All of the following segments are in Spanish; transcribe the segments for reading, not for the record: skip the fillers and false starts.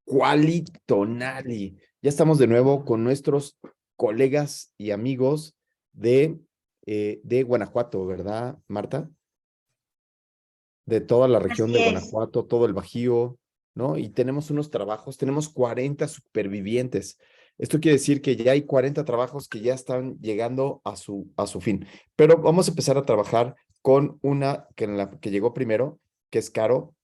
Cualitonali. Ya estamos de nuevo con nuestros colegas y amigos de Guanajuato, ¿verdad, Marta? De toda la región Así de es. Guanajuato, todo el Bajío, ¿no? Y tenemos unos trabajos, tenemos 40 supervivientes. Esto quiere decir que ya hay 40 trabajos que ya están llegando a su fin. Pero vamos a empezar a trabajar con una que llegó primero, que es Caro.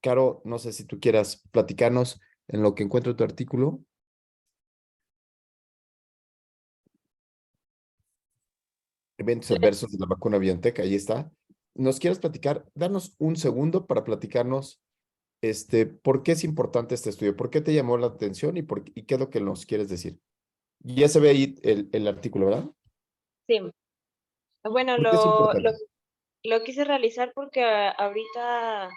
Caro, no sé si tú quieras platicarnos en lo que encuentro tu artículo. Eventos adversos de la vacuna BioNTech, ahí está. ¿Nos quieres platicar? Danos un segundo para platicarnos, por qué es importante este estudio, por qué te llamó la atención y qué es lo que nos quieres decir. Ya se ve ahí el artículo, ¿verdad? Sí. Bueno, ¿Por qué es importante? lo quise realizar porque ahorita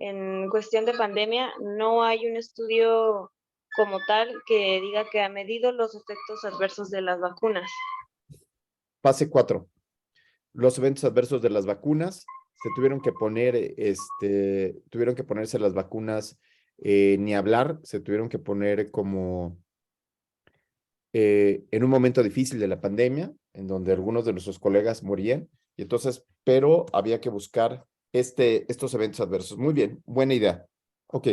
en cuestión de pandemia no hay un estudio como tal que diga que ha medido los efectos adversos de las vacunas. Fase 4. Los eventos adversos de las vacunas. Se tuvieron que poner, tuvieron que ponerse las vacunas, ni hablar, se tuvieron que poner como en un momento difícil de la pandemia, en donde algunos de nuestros colegas morían, y entonces, pero había que buscar estos eventos adversos. Muy bien, buena idea. Ok,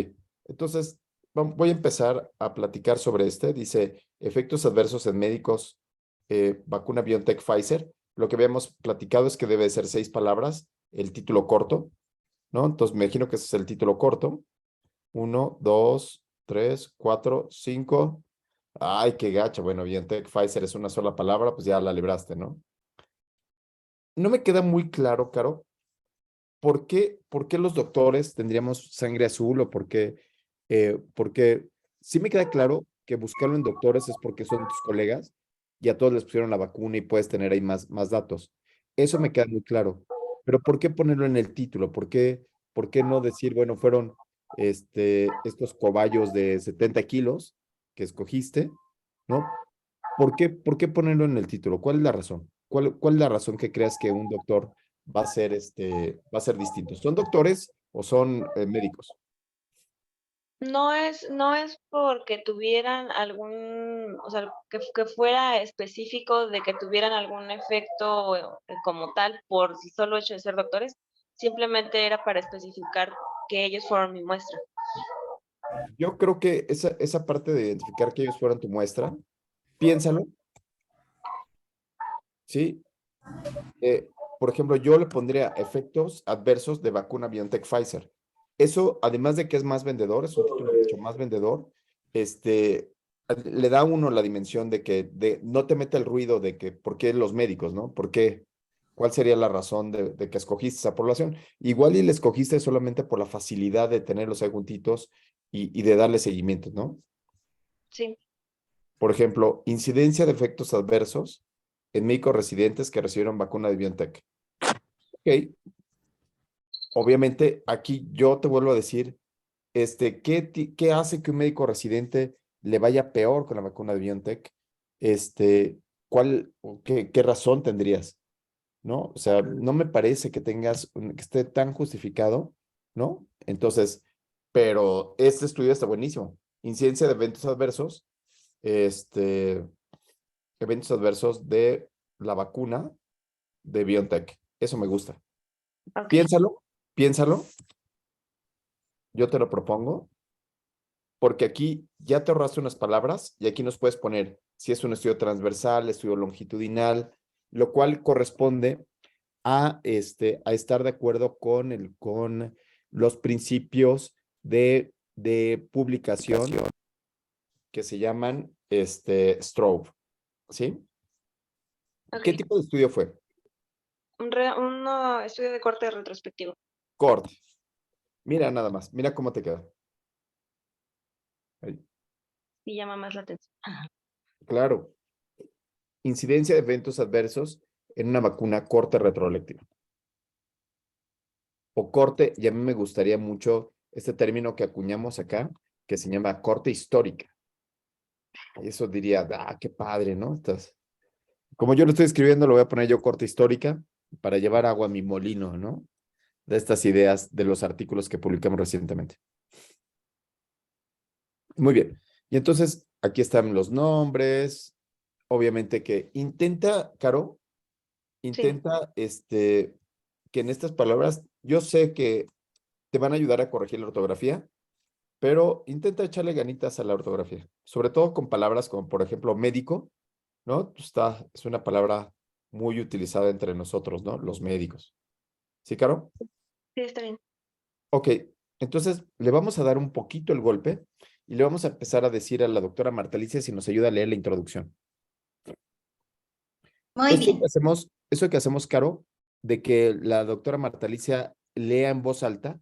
entonces voy a empezar a platicar sobre Dice, efectos adversos en médicos, vacuna BioNTech Pfizer. Lo que habíamos platicado es que debe ser 6 palabras, el título corto, ¿no? Entonces me imagino que ese es el título corto. 1, 2, 3, 4, 5. Ay, qué gacho. Bueno, BioNTech Pfizer es una sola palabra, pues ya la libraste, ¿no? No me queda muy claro, Caro, ¿por qué los doctores tendríamos sangre azul o porque sí me queda claro que buscarlo en doctores es porque son tus colegas y a todos les pusieron la vacuna y puedes tener ahí más datos. Eso me queda muy claro. Pero ¿por qué ponerlo en el título? ¿Por qué no decir, bueno, fueron estos cobayos de 70 kilos que escogiste, ¿no? ¿Por qué ponerlo en el título? ¿Cuál es la razón? ¿Cuál es la razón que creas que un doctor va a ser distinto? ¿Son doctores o son médicos? No es porque tuvieran algún, o sea, que fuera específico de que tuvieran algún efecto como tal por si solo hecho de ser doctores, simplemente era para especificar que ellos fueron mi muestra. Yo creo que esa parte de identificar que ellos fueran tu muestra, piénsalo, ¿sí? Eh, por ejemplo, yo le pondría efectos adversos de vacuna BioNTech Pfizer. Eso, además de que es más vendedor, es un título mucho más vendedor, le da a uno la dimensión de no te mete el ruido de que, ¿por qué los médicos, no? ¿Por qué? ¿Cuál sería la razón de que escogiste esa población? Igual y le escogiste solamente por la facilidad de tenerlos ahí juntitos y de darle seguimiento, ¿no? Sí, Por ejemplo, incidencia de efectos adversos en médicos residentes que recibieron vacuna de BioNTech. Ok, obviamente aquí yo te vuelvo a decir, ¿qué hace que un médico residente le vaya peor con la vacuna de BioNTech? ¿Qué razón tendrías? ¿No? O sea, no me parece que esté tan justificado, ¿no? Entonces, pero este estudio está buenísimo. Incidencia de este, eventos adversos de la vacuna de BioNTech. Eso me gusta. ok. Piénsalo, piénsalo, yo te lo propongo, porque aquí ya te ahorraste unas palabras y aquí nos puedes poner si es un estudio transversal, estudio longitudinal, lo cual corresponde a estar de acuerdo con los principios de publicación que se llaman Strobe, ¿sí? ¿Qué Ok. tipo de estudio fue? Un estudio de corte retrospectivo. Corte. Mira nada más, mira cómo te queda. Ahí. Y llama más la atención. Claro. Incidencia de eventos adversos en una vacuna corte retroeléctrica. O corte, y a mí me gustaría mucho este término que acuñamos acá, que se llama corte histórica. Y eso diría, qué padre, ¿no? Como yo lo estoy escribiendo, lo voy a poner yo corte histórica para llevar agua a mi molino, ¿no? De estas ideas de los artículos que publicamos recientemente. Muy bien. Y entonces, aquí están los nombres. Obviamente que intenta, Caro, Sí, intenta, que en estas palabras, yo sé que te van a ayudar a corregir la ortografía, pero intenta echarle ganitas a la ortografía, sobre todo con palabras como, por ejemplo, médico, ¿no? Es una palabra muy utilizada entre nosotros, ¿no? Los médicos. ¿Sí, Caro? sí, está bien. Ok, entonces le vamos a dar un poquito el golpe y le vamos a empezar a decir a la doctora Marta Alicia si nos ayuda a leer la introducción. Muy bien. Eso que hacemos, Caro, de que la doctora Marta Alicia lea en voz alta,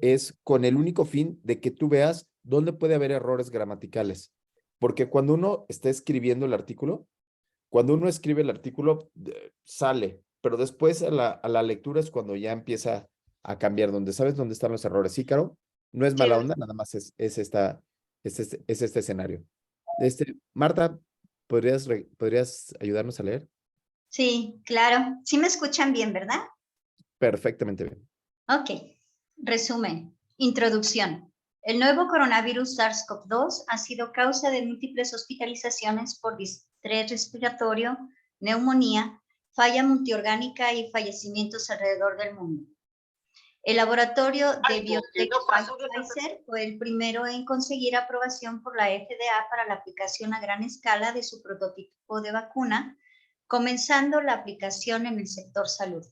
es con el único fin de que tú veas dónde puede haber errores gramaticales. Porque cuando uno está escribiendo el artículo, cuando uno escribe el artículo, sale, pero después a la lectura es cuando ya empieza a cambiar, donde sabes dónde están los errores. Sí, Caro, no es Sí, mala onda, nada más es este escenario. Marta, ¿podrías ayudarnos a leer? Sí, claro. Sí me escuchan bien, ¿verdad? Perfectamente bien. Ok. Resumen. Introducción. El nuevo coronavirus SARS-CoV-2 ha sido causa de múltiples hospitalizaciones por distrés respiratorio, neumonía, falla multiorgánica y fallecimientos alrededor del mundo. El laboratorio de Biotech Pfizer fue el primero en conseguir aprobación por la FDA para la aplicación a gran escala de su prototipo de vacuna, comenzando la aplicación en el sector salud.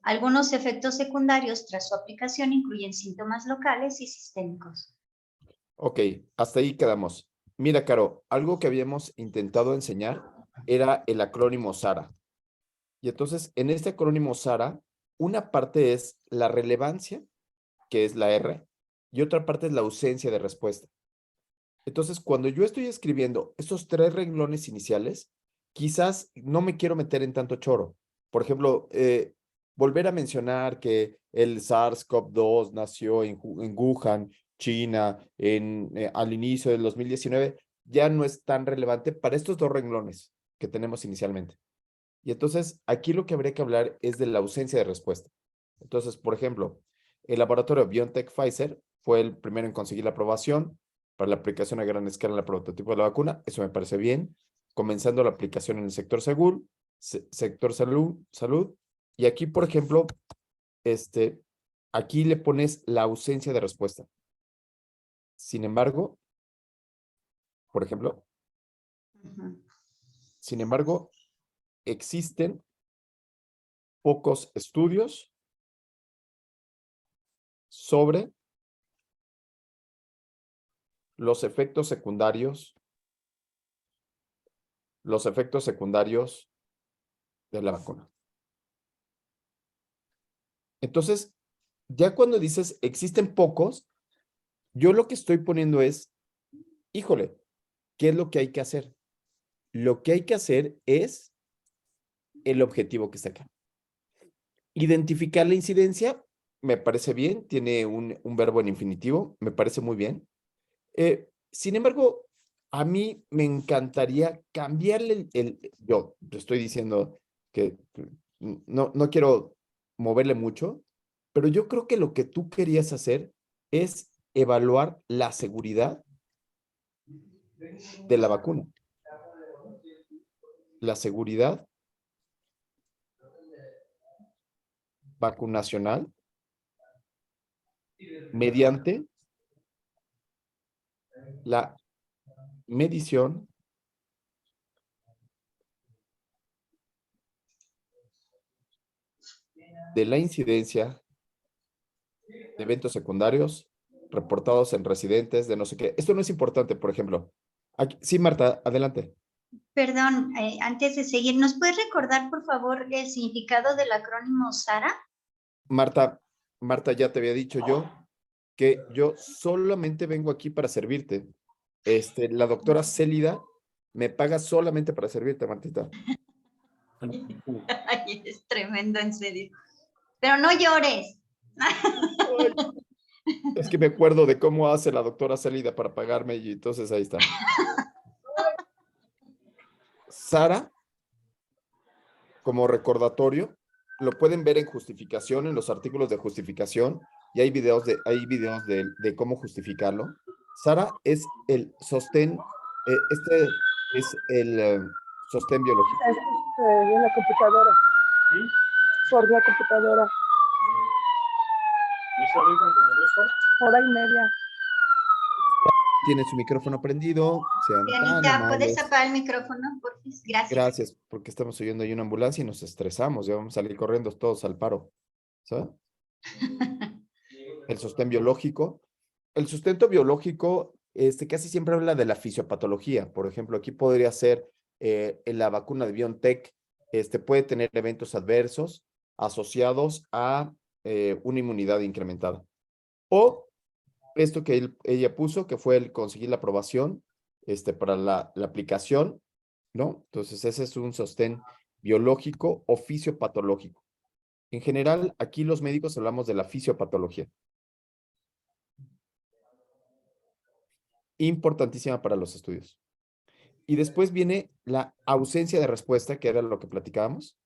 Algunos efectos secundarios tras su aplicación incluyen síntomas locales y sistémicos. Ok, hasta ahí quedamos. Mira, Caro, algo que habíamos intentado enseñar era el acrónimo SARA. Y entonces, en este acrónimo SARA, una parte es la relevancia, que es la R, y otra parte es la ausencia de respuesta. Entonces, cuando yo estoy escribiendo esos tres renglones iniciales, quizás no me quiero meter en tanto choro. Por ejemplo, volver a mencionar que el SARS-CoV-2 nació en Wuhan, China, al inicio del 2019, ya no es tan relevante para estos dos renglones que tenemos inicialmente. Y entonces, aquí lo que habría que hablar es de la ausencia de respuesta. Entonces, por ejemplo, el laboratorio BioNTech Pfizer fue el primero en conseguir la aprobación para la aplicación a gran escala en el prototipo de la vacuna. Eso me parece bien. Comenzando la aplicación en el sector seguro, sector salud. Y aquí, por ejemplo, aquí le pones la ausencia de respuesta. Sin embargo, por ejemplo, sin embargo, existen pocos estudios sobre los efectos secundarios de la vacuna. Entonces, ya cuando dices existen pocos, yo lo que estoy poniendo es, híjole, ¿qué es lo que hay que hacer? Lo que hay que hacer es el objetivo que está acá. Identificar la incidencia, me parece bien, tiene un verbo en infinitivo, me parece muy bien. Sin embargo, a mí me encantaría cambiarle yo estoy diciendo que no quiero moverle mucho, pero yo creo que lo que tú querías hacer es evaluar la seguridad de la vacuna, la seguridad vacunacional mediante la medición de la incidencia de eventos secundarios reportados en residentes de no sé qué. Esto no es importante, por ejemplo. Sí, Marta, adelante. Perdón, antes de seguir, ¿nos puedes recordar, por favor, el significado del acrónimo SARA? Marta, ya te había dicho yo que yo solamente vengo aquí para servirte. La doctora Célida me paga solamente para servirte, Martita. Ay, es tremendo, en serio. Pero no llores. Ay, es que me acuerdo de cómo hace la doctora Célida para pagarme y entonces ahí está. Sara, como recordatorio, lo pueden ver en justificación, en los artículos de justificación, y hay videos de cómo justificarlo. Sara, es el sostén, este es el sostén biológico. Es de la computadora. Por la computadora. Hora y media. Tiene su micrófono prendido, sean tan Dianita, ¿puedes amables. apagar el micrófono, por favor? Gracias. Gracias, porque estamos oyendo ahí una ambulancia y nos estresamos, ya vamos a salir corriendo todos al paro. ¿Sabes? El sostén biológico. El sustento biológico, casi siempre habla de la fisiopatología. Por ejemplo, aquí podría ser en la vacuna de BioNTech, puede tener eventos adversos asociados a una inmunidad incrementada. O esto que ella puso, que fue el conseguir la aprobación para la aplicación, ¿no? Entonces, ese es un sostén biológico o fisiopatológico. En general, aquí los médicos hablamos de la fisiopatología. Importantísima para los estudios. Y después viene la ausencia de respuesta, que era lo que platicábamos.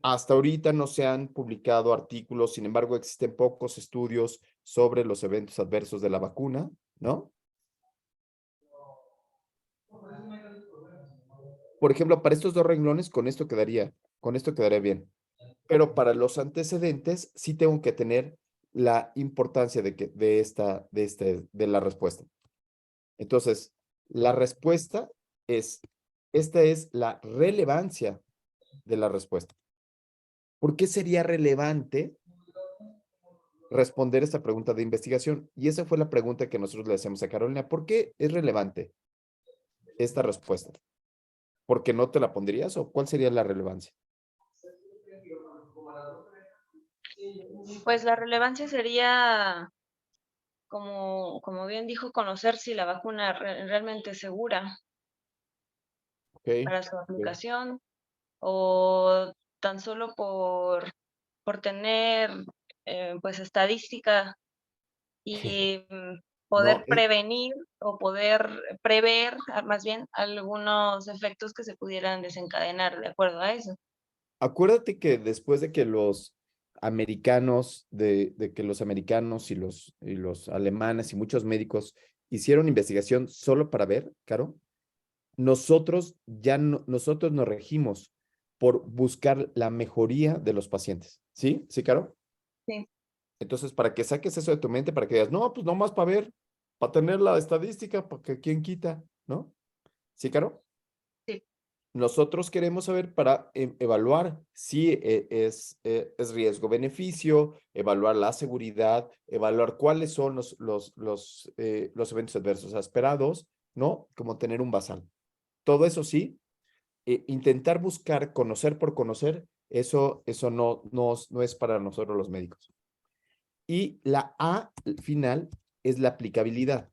Hasta ahorita no se han publicado artículos, sin embargo, existen pocos estudios sobre los eventos adversos de la vacuna, ¿no? Por ejemplo, para estos dos renglones, con esto quedaría bien. Pero para los antecedentes, sí tengo que tener la importancia de la respuesta. Entonces, la respuesta esta es la relevancia de la respuesta. ¿Por qué sería relevante responder esta pregunta de investigación? Y esa fue la pregunta que nosotros le hacemos a Carolina. ¿Por qué es relevante esta respuesta? ¿Por qué no te la pondrías o cuál sería la relevancia? Pues la relevancia sería, como bien dijo, conocer si la vacuna realmente es segura Okay. para su aplicación o tan solo por tener pues estadística y poder No, prevenir o poder prever más bien algunos efectos que se pudieran desencadenar de acuerdo a eso. acuérdate que después de que los americanos, de que los americanos y los alemanes y muchos médicos hicieron investigación solo para ver, Caro, nosotros nosotros nos regimos por buscar la mejoría de los pacientes. ¿Sí? ¿Sí, Caro? Sí. Entonces, para que saques eso de tu mente, para que digas, no, pues nomás para ver, para tener la estadística, para que quién quita, ¿no? ¿Sí, Caro? Sí. Nosotros queremos saber para evaluar si es riesgo-beneficio, evaluar la seguridad, evaluar cuáles son los eventos adversos esperados, ¿no? Como tener un basal. Todo eso sí, intentar buscar, conocer por conocer, eso no es para nosotros los médicos. Y la A final es la aplicabilidad.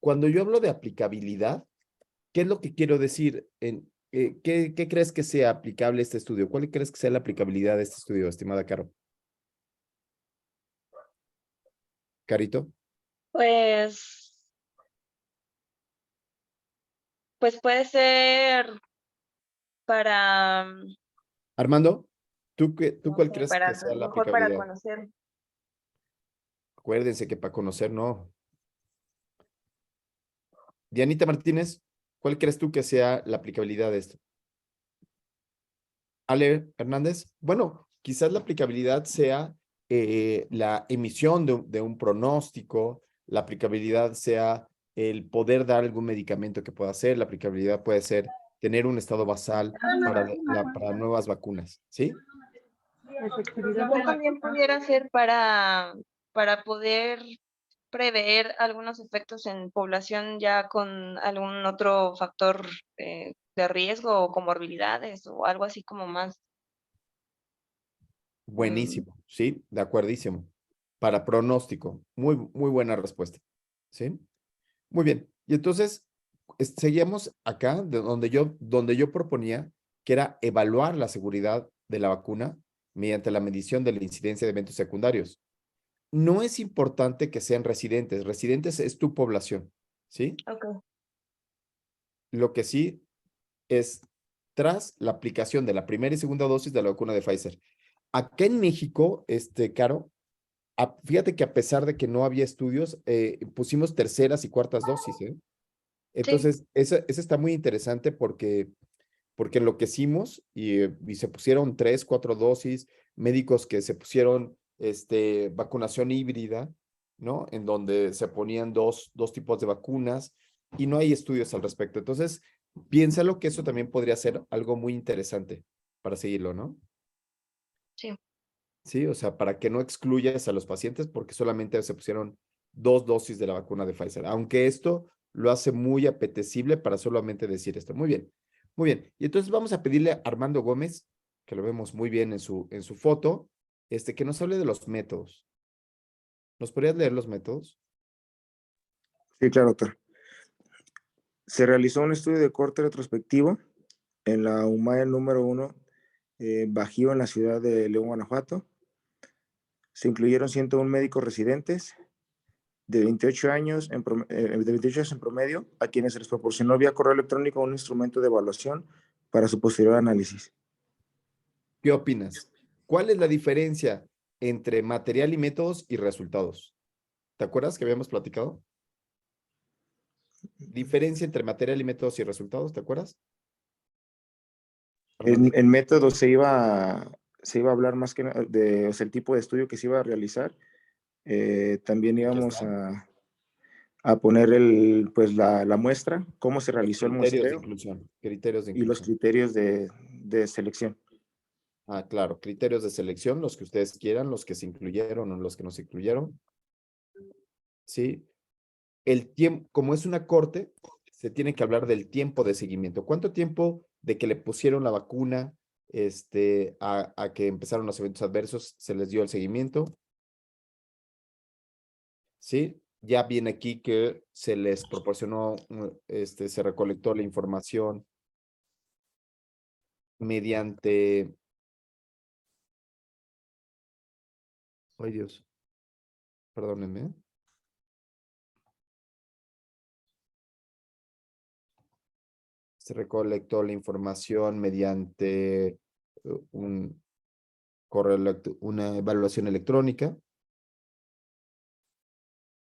Cuando yo hablo de aplicabilidad, ¿qué es lo que quiero decir? ¿Qué crees que sea aplicable este estudio? ¿Cuál crees que sea la aplicabilidad de este estudio, estimada Caro? Carito. Pues puede ser para, Armando, ¿tú no cuál sé, crees que sea la mejor para aplicabilidad? conocer. Acuérdense que para conocer no. Dianita Martínez, ¿cuál crees tú que sea la aplicabilidad de esto? Ale Hernández, bueno, quizás la aplicabilidad sea la emisión de un pronóstico, la aplicabilidad sea el poder dar algún medicamento que pueda hacer, la aplicabilidad puede ser tener un estado basal para nuevas vacunas, ¿sí? También pudiera ser para poder prever algunos efectos en población ya con algún otro factor de riesgo o comorbilidades o algo así como más. Buenísimo, ¿sí? De acuerdísimo. Para pronóstico, muy buena respuesta, ¿sí? Muy bien. Y entonces, seguíamos acá, donde yo proponía que era evaluar la seguridad de la vacuna mediante la medición de la incidencia de eventos secundarios. No es importante que sean residentes. Residentes es tu población, ¿sí? Okay. Lo que sí es tras la aplicación de la primera y segunda dosis de la vacuna de Pfizer. Acá en México, Caro, Fíjate que a pesar de que no había estudios, pusimos terceras y cuartas dosis, ¿eh? Sí, Entonces, esa está muy interesante porque enloquecimos y se pusieron 3, 4 dosis, médicos que se pusieron vacunación híbrida, ¿no? En donde se ponían dos tipos de vacunas y no hay estudios al respecto. Entonces, piénsalo que eso también podría ser algo muy interesante para seguirlo, ¿no? sí. Sí, o sea, para que no excluyas a los pacientes porque solamente se pusieron 2 dosis de la vacuna de Pfizer, aunque esto lo hace muy apetecible para solamente decir esto. Muy bien, muy bien. Y entonces vamos a pedirle a Armando Gómez, que lo vemos muy bien en su foto, que nos hable de los métodos. ¿Nos podrías leer los métodos? Sí, claro, doctor. Se realizó un estudio de corte retrospectivo en la UMAE número 1, Bajío, en la ciudad de León, Guanajuato. Se incluyeron 101 médicos residentes de 28 años en promedio, a quienes se les proporcionó vía correo electrónico un instrumento de evaluación para su posterior análisis. ¿Qué opinas? ¿Cuál es la diferencia entre material y métodos y resultados? ¿Te acuerdas que habíamos platicado? Diferencia entre material y métodos y resultados, ¿te acuerdas? En método se iba a hablar más que de, o sea, el tipo de estudio que se iba a realizar. También íbamos a poner pues la muestra, cómo se realizó el Criterios de muestreo inclusión. Criterios de y los inclusión. criterios de selección. Ah, claro, criterios de selección, los que ustedes quieran, los que se incluyeron o los que no se incluyeron. Sí. El tiempo, como es una corte, se tiene que hablar del tiempo de seguimiento. ¿Cuánto tiempo de que le pusieron la vacuna a que empezaron los eventos adversos se les dio el seguimiento? Sí. Ya viene aquí que se les proporcionó, se recolectó la información mediante. Ay, Dios. Perdónenme. Se recolectó la información mediante un una evaluación electrónica,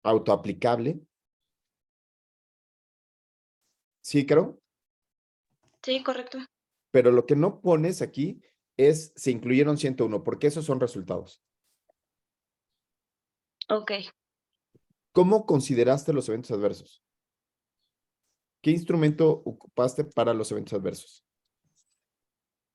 autoaplicable. Sí, creo. Sí, correcto. Pero lo que no pones aquí es se incluyeron 101, porque esos son resultados. Ok. ¿Cómo consideraste los eventos adversos? ¿Qué instrumento ocupaste para los eventos adversos?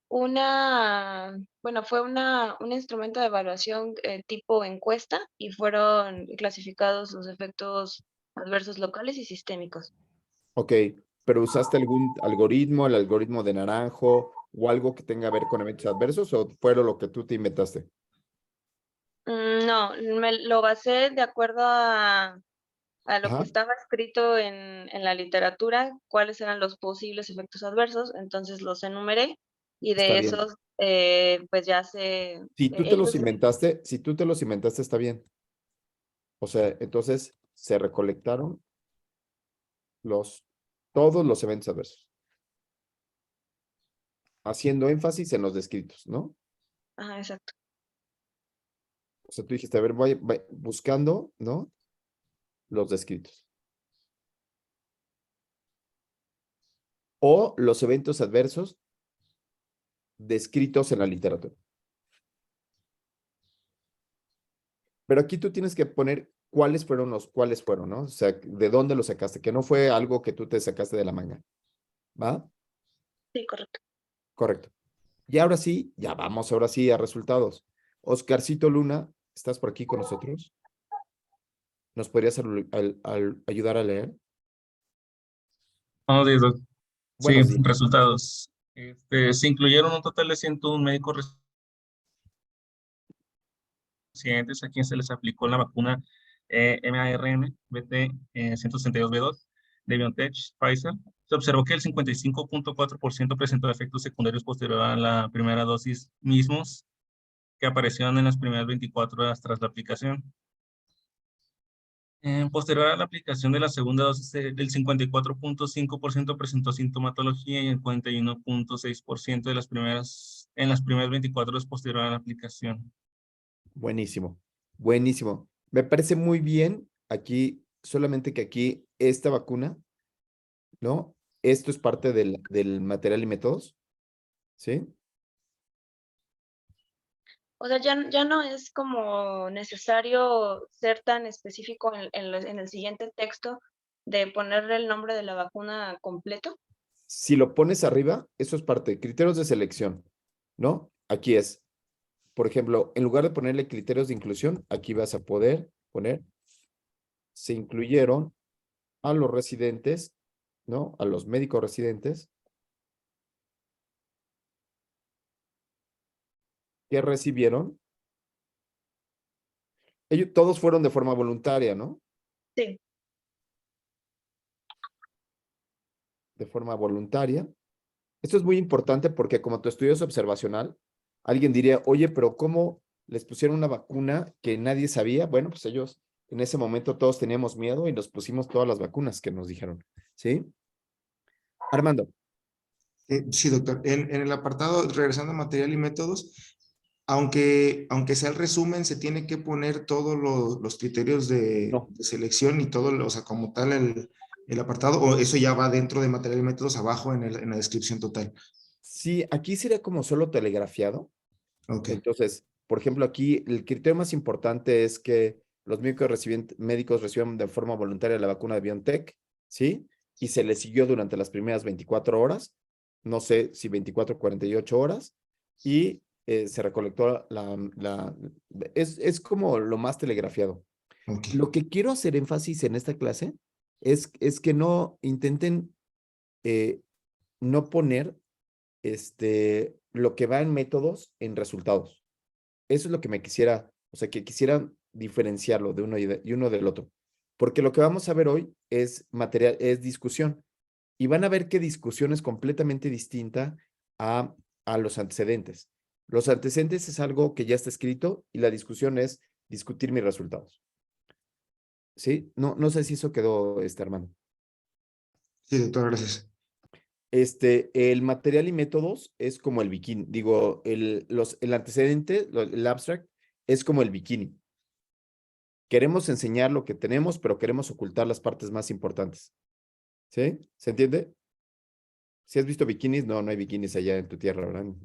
Fue un instrumento de evaluación tipo encuesta y fueron clasificados los efectos adversos locales y sistémicos. Ok, pero ¿usaste algún algoritmo, el algoritmo de Naranjo o algo que tenga que ver con eventos adversos o fueron lo que tú te inventaste? No, me lo basé de acuerdo a lo que Ajá, estaba escrito en la literatura, cuáles eran los posibles efectos adversos, entonces los enumeré y está de bien. esos, pues ya se, Si tú te los ellos, inventaste, está bien. O sea, entonces se recolectaron todos los eventos adversos, haciendo énfasis en los descritos, ¿no? ajá, exacto. O sea, tú dijiste, a ver, voy buscando, ¿no? Los descritos. O los eventos adversos descritos en la literatura. Pero aquí tú tienes que poner cuáles fueron, ¿no? O sea, de dónde los sacaste, que no fue algo que tú te sacaste de la manga. ¿Va? Sí, correcto. Correcto. Y ahora sí, ya vamos ahora sí a resultados. Oscarcito Luna, ¿estás por aquí con nosotros? ¿Nos podrías ayudar a leer? Buenos días, doc. Sí, Buenos días. resultados. Se incluyeron un total de 101 médicos residentes a quienes se les aplicó la vacuna MARN BT 162B2 de BioNTech Pfizer. Se observó que el 55.4% presentó efectos secundarios posterior a la primera dosis mismos que aparecieron en las primeras 24 horas tras la aplicación. Posterior a la aplicación de la segunda dosis, el 54.5% presentó sintomatología y el 41.6% en las primeras 24 horas posterior a la aplicación. Buenísimo. Buenísimo. Me parece muy bien aquí, solamente que aquí esta vacuna, ¿no? Esto es parte del material y métodos, ¿sí? O sea, ya no es como necesario ser tan específico en el siguiente texto de ponerle el nombre de la vacuna completo. Si lo pones arriba, eso es parte de criterios de selección, ¿no? Aquí es, por ejemplo, en lugar de ponerle criterios de inclusión, aquí vas a poder poner, se incluyeron a los residentes, ¿no? A los médicos residentes que recibieron. Ellos todos fueron de forma voluntaria, ¿no? Sí. De forma voluntaria. Esto es muy importante porque como tu estudio es observacional, alguien diría, oye, pero ¿cómo les pusieron una vacuna que nadie sabía? Bueno, pues ellos en ese momento todos teníamos miedo y nos pusimos todas las vacunas que nos dijeron, ¿sí? Armando, Sí, doctor. En el apartado, regresando a material y métodos, aunque sea el resumen, se tiene que poner todos los criterios no. de selección y todo, o sea, como tal el apartado, o eso ya va dentro de material y métodos abajo en la descripción total. Sí, aquí sería como solo telegrafiado. Ok, Entonces, por ejemplo, aquí el criterio más importante es que los médicos reciban de forma voluntaria la vacuna de BioNTech, ¿sí? Y se les siguió durante las primeras 24 horas, no sé si 24 o 48 horas, y se recolectó es como lo más telegrafiado. ok, Lo que quiero hacer énfasis en esta clase es que no intenten eh, no poner lo que va en métodos en resultados. Eso es lo que me quisiera, o sea, que quisieran diferenciarlo de uno y uno del otro. Porque lo que vamos a ver hoy es material, es discusión. Y van a ver que discusión es completamente distinta a, a los antecedentes. Los antecedentes es algo que ya está escrito y la discusión es discutir mis resultados. ¿Sí? No sé si eso quedó, Armando. sí, doctor, gracias. El material y métodos es como el bikini. Digo, el antecedente, el abstract, es como el bikini. Queremos enseñar lo que tenemos, pero queremos ocultar las partes más importantes. ¿Sí? ¿Se entiende? Si has visto bikinis, no hay bikinis allá en tu tierra, ¿verdad? En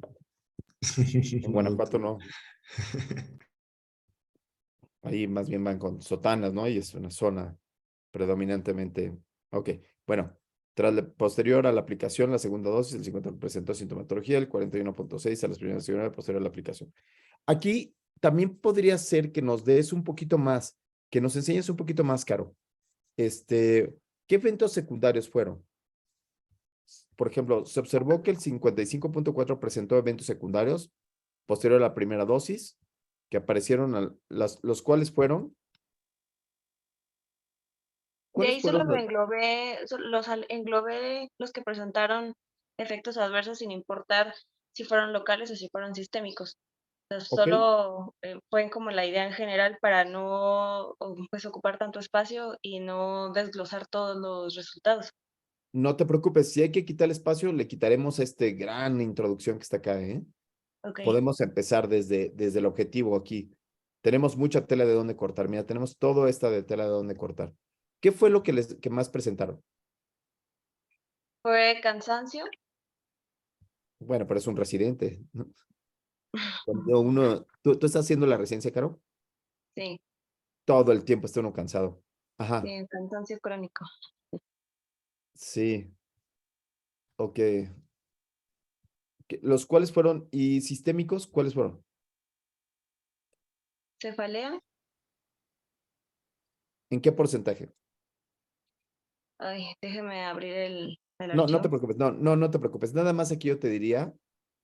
No, Guanajuato doctor. no. Ahí más bien van con sotanas, ¿no? Y es una zona predominantemente. Ok, bueno. Posterior a la aplicación, la segunda dosis, el 50% presentó sintomatología, el 41.6 a las primeras sesiones posterior a la aplicación. Aquí también podría ser que nos des un poquito más, que nos enseñes un poquito más, Caro. ¿Qué eventos secundarios fueron? Por ejemplo, se observó que el 55.4 presentó eventos secundarios posterior a la primera dosis, que aparecieron, los cuales fueron. De ¿Cuáles ahí solo fueron? lo englobé, englobé los que presentaron efectos adversos sin importar si fueron locales o si fueron sistémicos. Ok, Solo fue como la idea en general para no pues, ocupar tanto espacio y no desglosar todos los resultados. no te preocupes, si hay que quitar espacio, le quitaremos gran introducción que está acá, ¿eh? Ok. Podemos empezar desde el objetivo aquí. Tenemos mucha tela de dónde cortar. Mira, tenemos toda esta de tela de dónde cortar. ¿Qué fue lo que más presentaron? Fue cansancio. Bueno, pero es un residente, ¿no? Cuando ¿tú estás haciendo la residencia, Caro? Sí, Todo el tiempo está uno cansado. Ajá, sí, cansancio crónico. sí, ok. ¿Los cuáles fueron? ¿Y sistémicos cuáles fueron? Cefalea. ¿En qué porcentaje? Ay, déjeme abrir el No te archivo. preocupes, no te preocupes. Nada más aquí yo te diría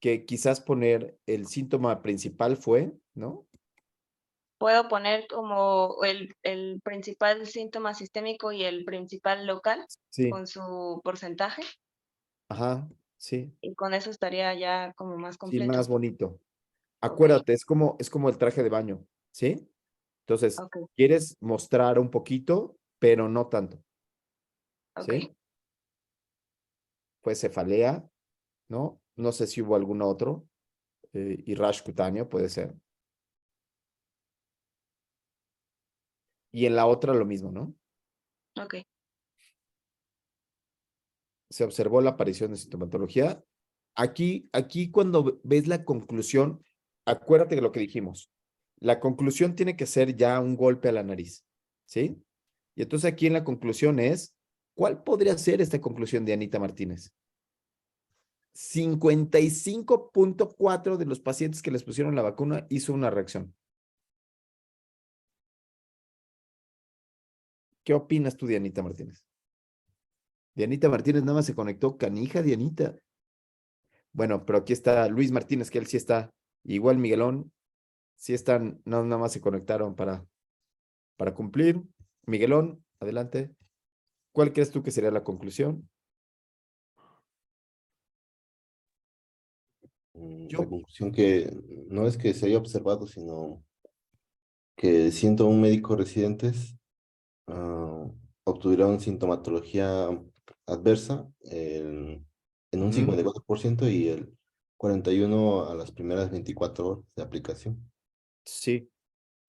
que quizás poner el síntoma principal fue, ¿no? Puedo poner como el principal síntoma sistémico y el principal local Sí, con su porcentaje ajá, sí, y con eso estaría ya como más sí, completo. más bonito. Ok, Acuérdate, es como el traje de baño, ¿sí? Entonces, ok, quieres mostrar un poquito, pero no tanto, ok. ¿sí? Fue cefalea, ¿no? No sé si hubo algún otro, y rash cutáneo puede ser. Y en la otra lo mismo, ¿no? Ok. Se observó la aparición de sintomatología. Aquí cuando ves la conclusión, acuérdate de lo que dijimos. La conclusión tiene que ser ya un golpe a la nariz, ¿sí? Y entonces aquí en la conclusión es, ¿cuál podría ser esta conclusión de Anita Martínez? 55.4 de los pacientes que les pusieron la vacuna hizo una reacción. ¿Qué opinas tú, Dianita Martínez? Dianita Martínez nada más se conectó, canija, Dianita. Bueno, pero aquí está Luis Martínez, que él sí está. Igual Miguelón, sí están, no, nada más se conectaron para cumplir. Miguelón, adelante. ¿Cuál crees tú que sería la conclusión? La conclusión que no es que se haya observado, sino que 101 médicos residentes obtuvieron sintomatología adversa en un 54% y el 41% a las primeras 24 horas de aplicación. Sí.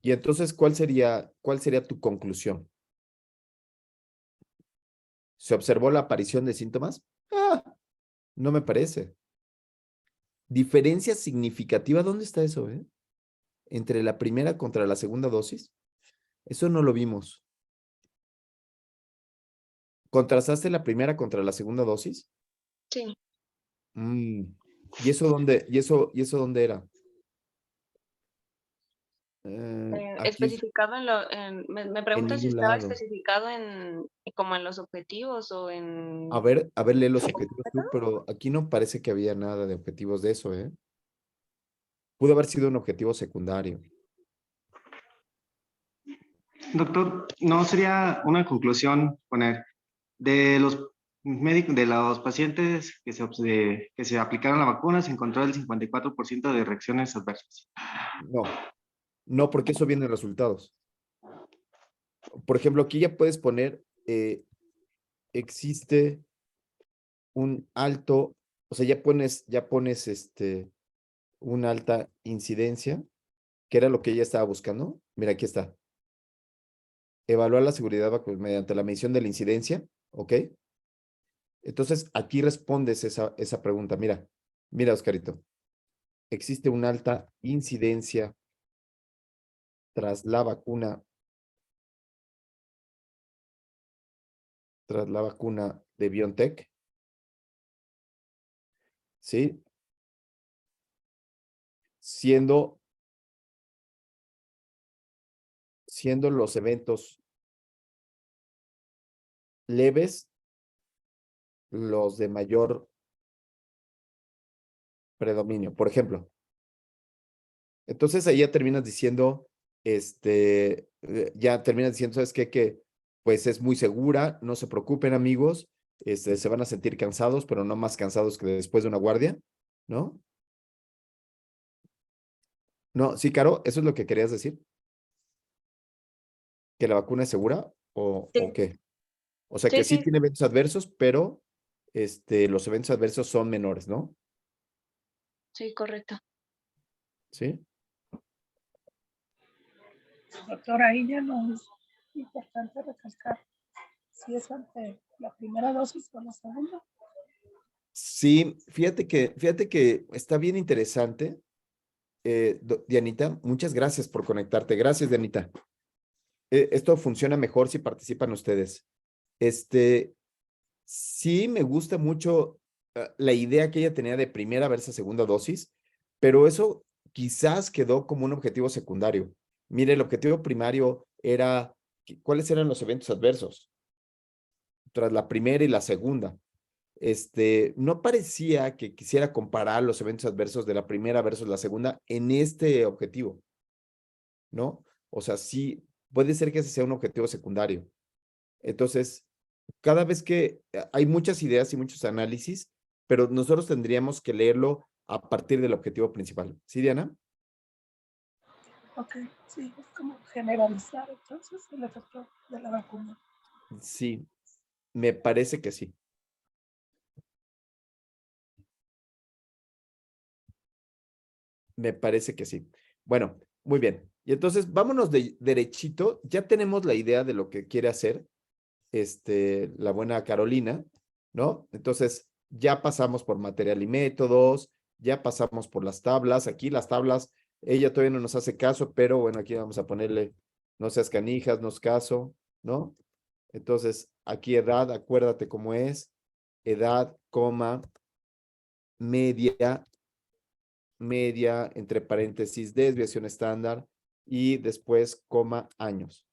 Y entonces, ¿cuál sería tu conclusión? ¿Se observó la aparición de síntomas? No me parece. ¿Diferencia significativa? ¿Dónde está eso, entre la primera contra la segunda dosis? Eso no lo vimos. ¿Contrastaste la primera contra la segunda dosis? Sí. ¿Y eso dónde era? Aquí Especificado me en preguntas si ningún estaba lado. especificado como en los objetivos o en... A ver, lee los objetivos tú, pero aquí no parece que había nada de objetivos de eso, Pudo haber sido un objetivo secundario. Doctor, ¿no sería una conclusión poner de los médicos, de los pacientes que se aplicaron la vacuna, se encontró el 54% de reacciones adversas? No, porque eso viene en resultados. Por ejemplo, aquí ya puedes poner, existe un alto, o sea, ya pones una alta incidencia, que era lo que ella estaba buscando. Mira, aquí está. Evaluar la seguridad vacunal mediante la medición de la incidencia, ¿ok? Entonces, aquí respondes esa pregunta. Mira, Oscarito. Existe una alta incidencia tras la vacuna de BioNTech, ¿sí? Siendo los eventos leves los de mayor predominio. Por ejemplo, entonces ahí ya terminas diciendo, ¿sabes qué? Que pues es muy segura, no se preocupen, amigos, se van a sentir cansados, pero no más cansados que después de una guardia, ¿no? No, sí, Caro, ¿eso es lo que querías decir? ¿Que la vacuna es segura o Sí. qué? O sea, que sí Sí. tiene eventos adversos, pero los eventos adversos son menores, ¿no? Sí, correcto. ¿Sí? Doctora, ahí ya no es importante recalcar si es ante la primera dosis o la segunda. Sí, fíjate que está bien interesante, Dianita. Muchas gracias por conectarte. Gracias, Dianita. Esto funciona mejor si participan ustedes. Sí me gusta mucho la idea que ella tenía de primera versus segunda dosis, pero eso quizás quedó como un objetivo secundario. Mire, el objetivo primario era, ¿cuáles eran los eventos adversos tras la primera y la segunda? No parecía que quisiera comparar los eventos adversos de la primera versus la segunda en este objetivo, ¿no? O sea, sí, puede ser que ese sea un objetivo secundario. Entonces, cada vez que hay muchas ideas y muchos análisis, pero nosotros tendríamos que leerlo a partir del objetivo principal. ¿Sí, Diana? Ok, sí, es como generalizar entonces el efecto de la vacuna. Sí, me parece que sí. Me parece que sí. Bueno, muy bien. Y entonces, vámonos derechito. Ya tenemos la idea de lo que quiere hacer la buena Carolina, ¿no? Entonces, ya pasamos por material y métodos, ya pasamos por las tablas. Aquí las tablas, ella todavía no nos hace caso, pero bueno, aquí vamos a ponerle, no seas canijas, no es caso, ¿no? Entonces, aquí edad, acuérdate cómo es, edad, coma, media, entre paréntesis, desviación estándar, y después, coma, años.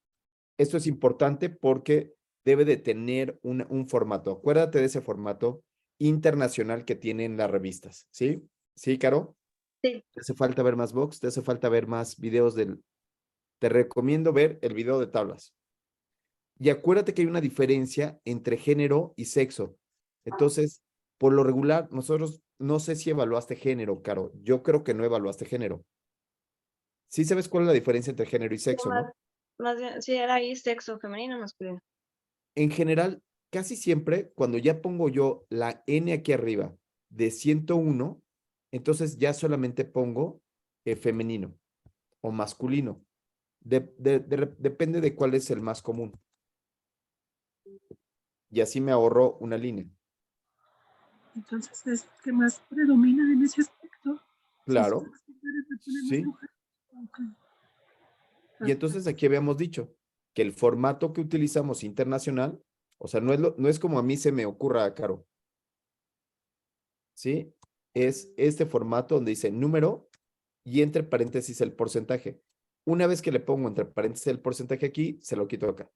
Esto es importante porque debe de tener un formato. Acuérdate de ese formato internacional que tienen las revistas, ¿sí? ¿Sí, Caro? Sí. ¿Te hace falta ver más box? ¿Te hace falta ver más videos del... Te recomiendo ver el video de tablas. Y acuérdate que hay una diferencia entre género y sexo. Entonces, por lo regular, nosotros, no sé si evaluaste género, Caro. Yo creo que no evaluaste género. Sí sabes cuál es la diferencia entre género y sexo, ¿no? Más bien, sí, era ahí sexo, femenino, masculino. En general, casi siempre, cuando ya pongo yo la N aquí arriba de 101, entonces ya solamente pongo femenino o masculino. Depende de cuál es el más común. Y así me ahorro una línea. Entonces es que más predomina en ese aspecto. Claro, Si son mujeres, le ponemos sí. mujer. Ok. Y entonces aquí habíamos dicho que el formato que utilizamos internacional, o sea, no es como a mí se me ocurra, Caro. ¿Sí? Es este formato donde dice número y entre paréntesis el porcentaje. Una vez que le pongo entre paréntesis el porcentaje aquí, se lo quito acá.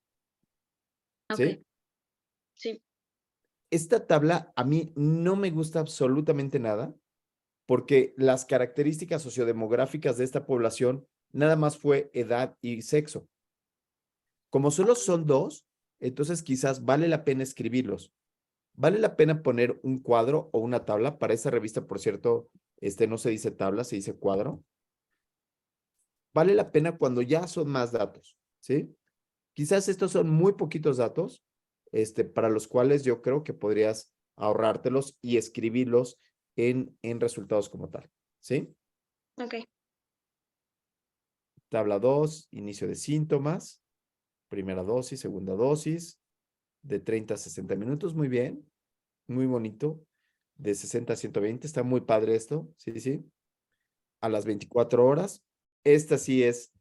¿Sí? Ok. Sí. Esta tabla a mí no me gusta absolutamente nada porque las características sociodemográficas de esta población nada más fue edad y sexo. Como solo son dos, entonces quizás vale la pena escribirlos. Vale la pena poner un cuadro o una tabla. Para esta revista, por cierto, no se dice tabla, se dice cuadro. Vale la pena cuando ya son más datos, ¿sí? Quizás estos son muy poquitos datos, para los cuales yo creo que podrías ahorrártelos y escribirlos en resultados como tal, ¿sí? Ok. Tabla 2, inicio de síntomas, primera dosis, segunda dosis, de 30 a 60 minutos, muy bien, muy bonito, de 60 a 120, está muy padre esto, sí, sí. A las 24 horas, esta sí es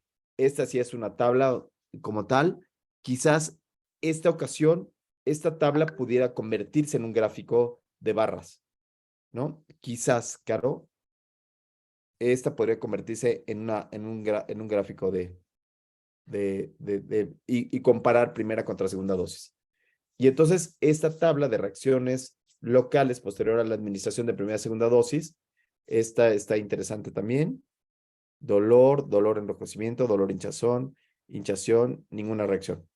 una tabla como tal. Quizás esta ocasión, esta tabla pudiera convertirse en un gráfico de barras, ¿no? Quizás, Caro, esta podría convertirse en un gráfico y comparar primera contra segunda dosis. Y entonces, esta tabla de reacciones locales posterior a la administración de primera y segunda dosis, esta está interesante también. Dolor, enrojecimiento, dolor, hinchación, ninguna reacción.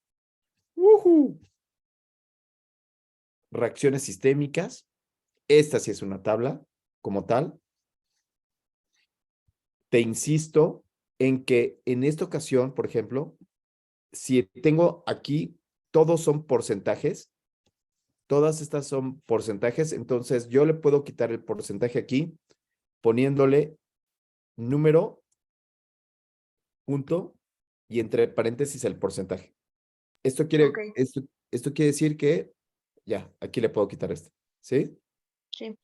Reacciones sistémicas. Esta sí es una tabla como tal. Te insisto en que en esta ocasión, por ejemplo, si tengo aquí, todos son porcentajes, todas estas son porcentajes, entonces yo le puedo quitar el porcentaje aquí poniéndole número, punto, y entre paréntesis el porcentaje. Esto quiere, Ok. esto quiere decir que ya, aquí le puedo quitar esto, ¿sí? Sí.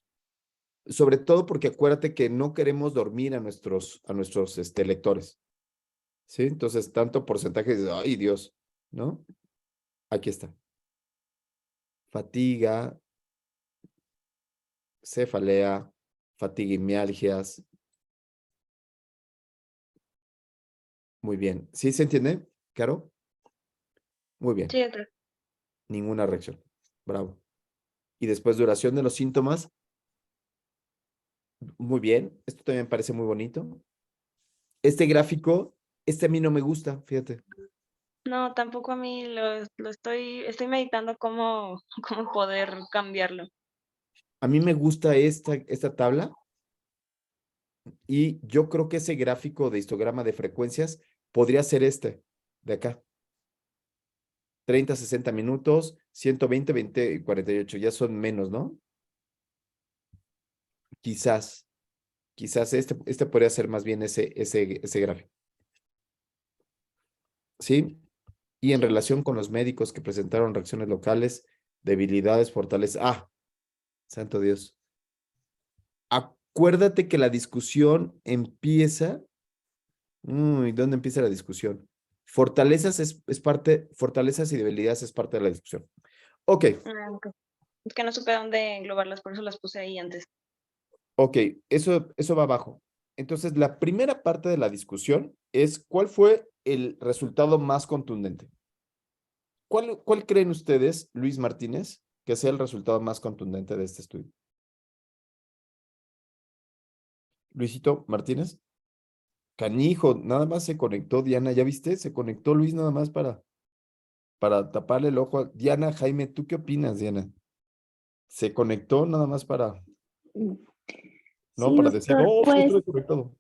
Sobre todo porque acuérdate que no queremos dormir a nuestros lectores, ¿sí? Entonces, tanto porcentaje de, ay Dios, ¿no? Aquí está. Fatiga, cefalea, fatiga y mialgias. Muy bien. ¿Sí se entiende, Caro? Muy bien. Sí, entra. Ninguna reacción. Bravo. Y después duración de los síntomas. Muy bien. Esto también me parece muy bonito. Este gráfico, a mí no me gusta, fíjate. No, tampoco a mí lo estoy meditando cómo poder cambiarlo. A mí me gusta esta tabla y yo creo que ese gráfico de histograma de frecuencias podría ser este de acá. 30, 60 minutos, 120, 20 y 48, ya son menos, ¿no? Quizás este podría ser más bien ese gráfico. ¿sí? Y en relación con los médicos que presentaron reacciones locales, debilidades, fortalezas. Ah, santo Dios. Acuérdate que la discusión empieza. ¿Dónde empieza la discusión? Fortalezas es parte, fortalezas y debilidades es parte de la discusión. Ok, Ok. Es que no supe dónde englobarlas, por eso las puse ahí antes. ok, eso va abajo. Entonces, la primera parte de la discusión es ¿cuál fue el resultado más contundente? ¿Cuál creen ustedes, Luis Martínez, que sea el resultado más contundente de este estudio? Luisito Martínez. Canijo, nada más se conectó Diana, ¿ya viste? Se conectó Luis nada más para taparle el ojo a Diana. Jaime, ¿tú qué opinas, Diana? Se conectó nada más Mm, ¿no? Sí, Para decir, doctor, oh, sí, pues estoy conectado.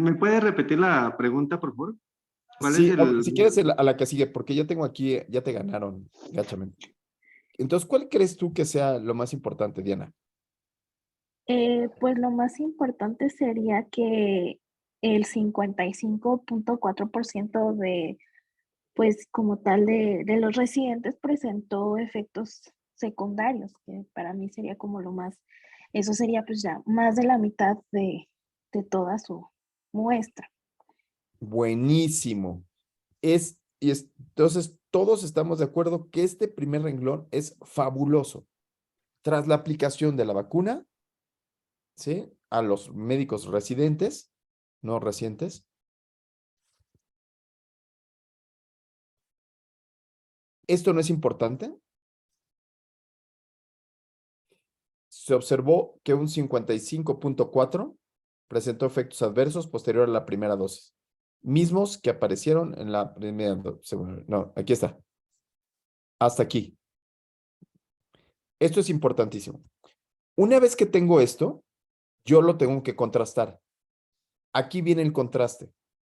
¿Me puede repetir la pregunta, por favor? ¿Cuál es Sí, el...? si quieres a la que sigue, porque ya tengo aquí, ya te ganaron, gachamente. Entonces, ¿cuál crees tú que sea lo más importante, Diana? pues lo más importante sería que el 55.4% de, pues como tal, de los residentes presentó efectos secundarios, que para mí sería como lo más, eso sería pues ya más de la mitad de toda su muestra. Buenísimo. Entonces, todos estamos de acuerdo que este primer renglón es fabuloso. Tras la aplicación de la vacuna, ¿sí? A los médicos residentes, no recientes, ¿esto no es importante? Se observó que un 55.4 presentó efectos adversos posterior a la primera dosis, mismos que aparecieron en la primera dosis. No, aquí está. Hasta aquí. Esto es importantísimo. Una vez que tengo esto, yo lo tengo que contrastar. Aquí viene el contraste.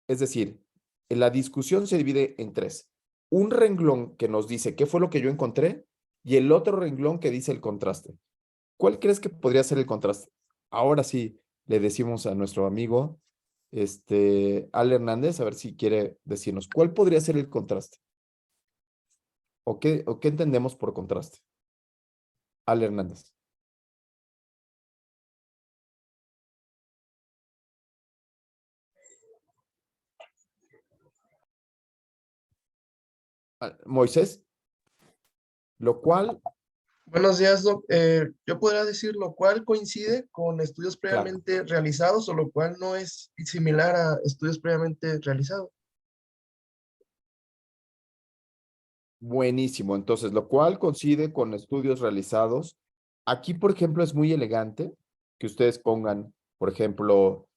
Es decir, la discusión se divide en tres. Un renglón que nos dice qué fue lo que yo encontré y el otro renglón que dice el contraste. ¿Cuál crees que podría ser el contraste? Ahora sí le decimos a nuestro amigo, Al Hernández, a ver si quiere decirnos, ¿cuál podría ser el contraste? ¿O qué entendemos por contraste? Al Hernández. Moisés, lo cual, Buenos días, Doc. Yo podría decir lo cual coincide con estudios claro, previamente realizados o lo cual no es similar a estudios previamente realizados. buenísimo. Entonces, lo cual coincide con estudios realizados. Aquí, por ejemplo, es muy elegante que ustedes pongan, por ejemplo,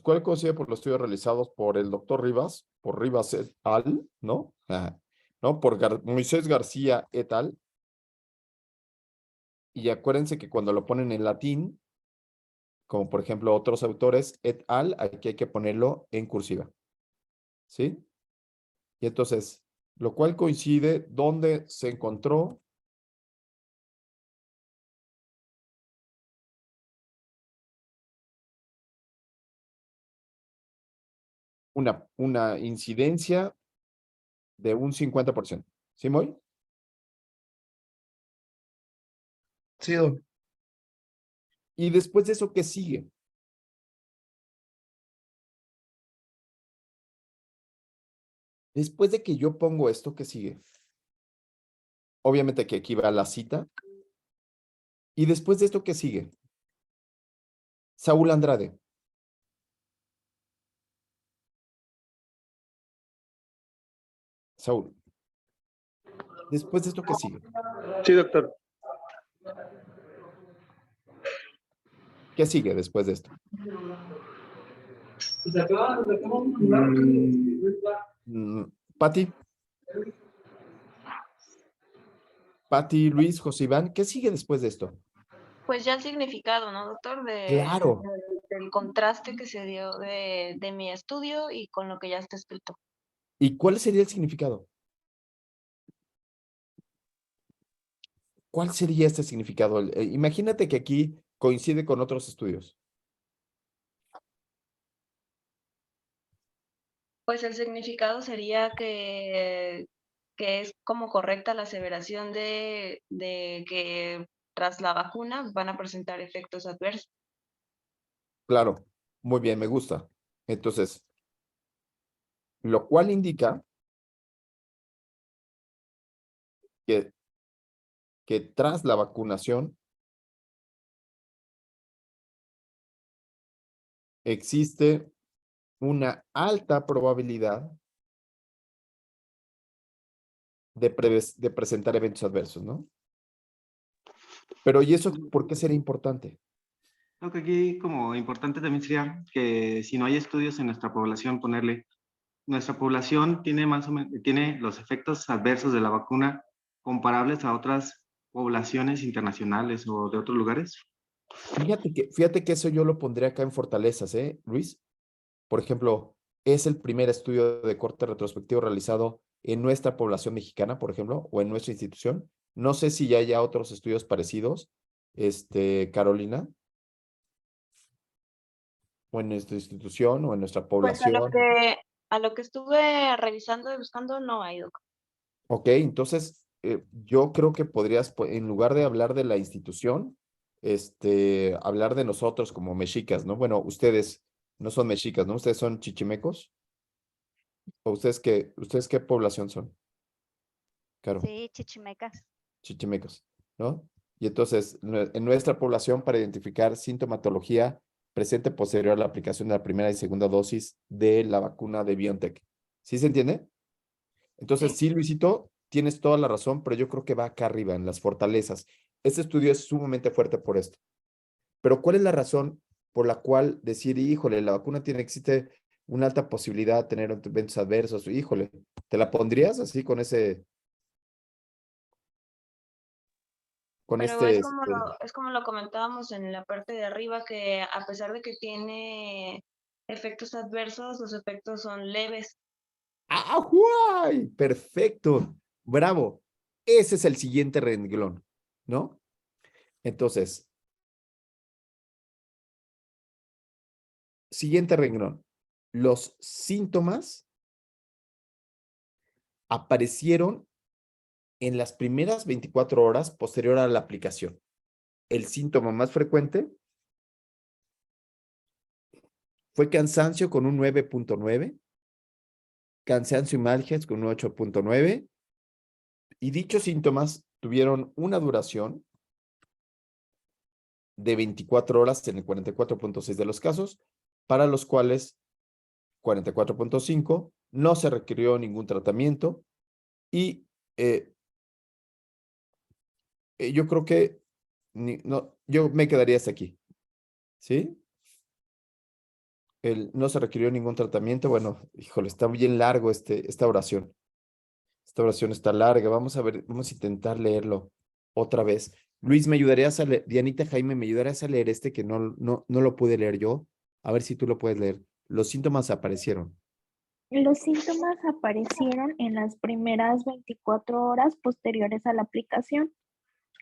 cuál coincide por los estudios realizados por el doctor Rivas, por Rivas et al, ¿no? ¿No? Por Moisés García et al. Y acuérdense que cuando lo ponen en latín, como por ejemplo otros autores, et al, aquí hay que ponerlo en cursiva. ¿Sí? Y entonces, lo cual coincide donde se encontró una incidencia de un 50%. ¿Sí, Moy? Sí, Doc. Y después de eso, ¿qué sigue? Después de que yo pongo esto, ¿qué sigue? Obviamente que aquí va la cita. Y después de esto, ¿qué sigue? Saúl Andrade. Saúl. Después de esto, ¿qué sigue? Sí, doctor. ¿Qué sigue después de esto? Pati. Pati, Luis, José Iván, ¿qué sigue después de esto? Pues ya el significado, ¿no, doctor? Claro. Del contraste que se dio de mi estudio y con lo que ya está escrito. ¿Y cuál sería el significado? ¿Cuál sería este significado? Imagínate que aquí coincide con otros estudios. Pues el significado sería que es como correcta la aseveración de que tras la vacuna van a presentar efectos adversos. Claro, muy bien, me gusta. Entonces, lo cual indica que, que tras la vacunación existe una alta probabilidad de presentar eventos adversos, ¿no? Pero, ¿y eso por qué sería importante? Creo que aquí como importante también sería que si no hay estudios en nuestra población, ponerle, nuestra población tiene más o menos, tiene los efectos adversos de la vacuna comparables a otras poblaciones internacionales o de otros lugares. Fíjate que eso yo lo pondría acá en fortalezas, ¿eh, Luis? Por ejemplo, es el primer estudio de corte retrospectivo realizado en nuestra población mexicana, por ejemplo, o en nuestra institución. No sé si ya haya otros estudios parecidos, Carolina, o en nuestra institución, o en nuestra Pues población. a lo que estuve revisando y buscando no ha ido. Ok, entonces yo creo que podrías, en lugar de hablar de la institución, hablar de nosotros como mexicas, ¿no? Bueno, ustedes no son mexicas, ¿no? Ustedes son chichimecos. ¿O ustedes qué población son? Claro, Sí, chichimecas. chichimecos, ¿no? Y entonces, en nuestra población, para identificar sintomatología presente posterior a la aplicación de la primera y segunda dosis de la vacuna de BioNTech. ¿Sí se entiende? Entonces, sí, Luisito, tienes toda la razón, pero yo creo que va acá arriba, en las fortalezas. Este estudio es sumamente fuerte por esto. Pero, ¿cuál es la razón por la cual decir, híjole, la vacuna existe una alta posibilidad de tener eventos adversos? Híjole, ¿te la pondrías así con Pero es este, es como lo comentábamos en la parte de arriba, que a pesar de que tiene efectos adversos, los efectos son leves. ¡Ajuay! Perfecto, bravo. Ese es el siguiente renglón, ¿no? Entonces, siguiente renglón. Los síntomas aparecieron en las primeras 24 horas posterior a la aplicación. El síntoma más frecuente fue cansancio con un 9.9, cansancio y mialgias con un 8.9, y dichos síntomas tuvieron una duración de 24 horas en el 44.6 de los casos, para los cuales 44.5 no se requirió ningún tratamiento y yo creo que no, yo me quedaría hasta aquí, ¿sí? No se requirió ningún tratamiento. Bueno, híjole, está bien largo esta oración. Esta oración está larga. Vamos a ver, vamos a intentar leerlo otra vez. Luis, ¿me ayudarías a leer? Dianita, Jaime, ¿me ayudarías a leer que no lo pude leer yo? A ver si tú lo puedes leer. Los síntomas aparecieron. Los síntomas aparecieron en las primeras 24 horas posteriores a la aplicación.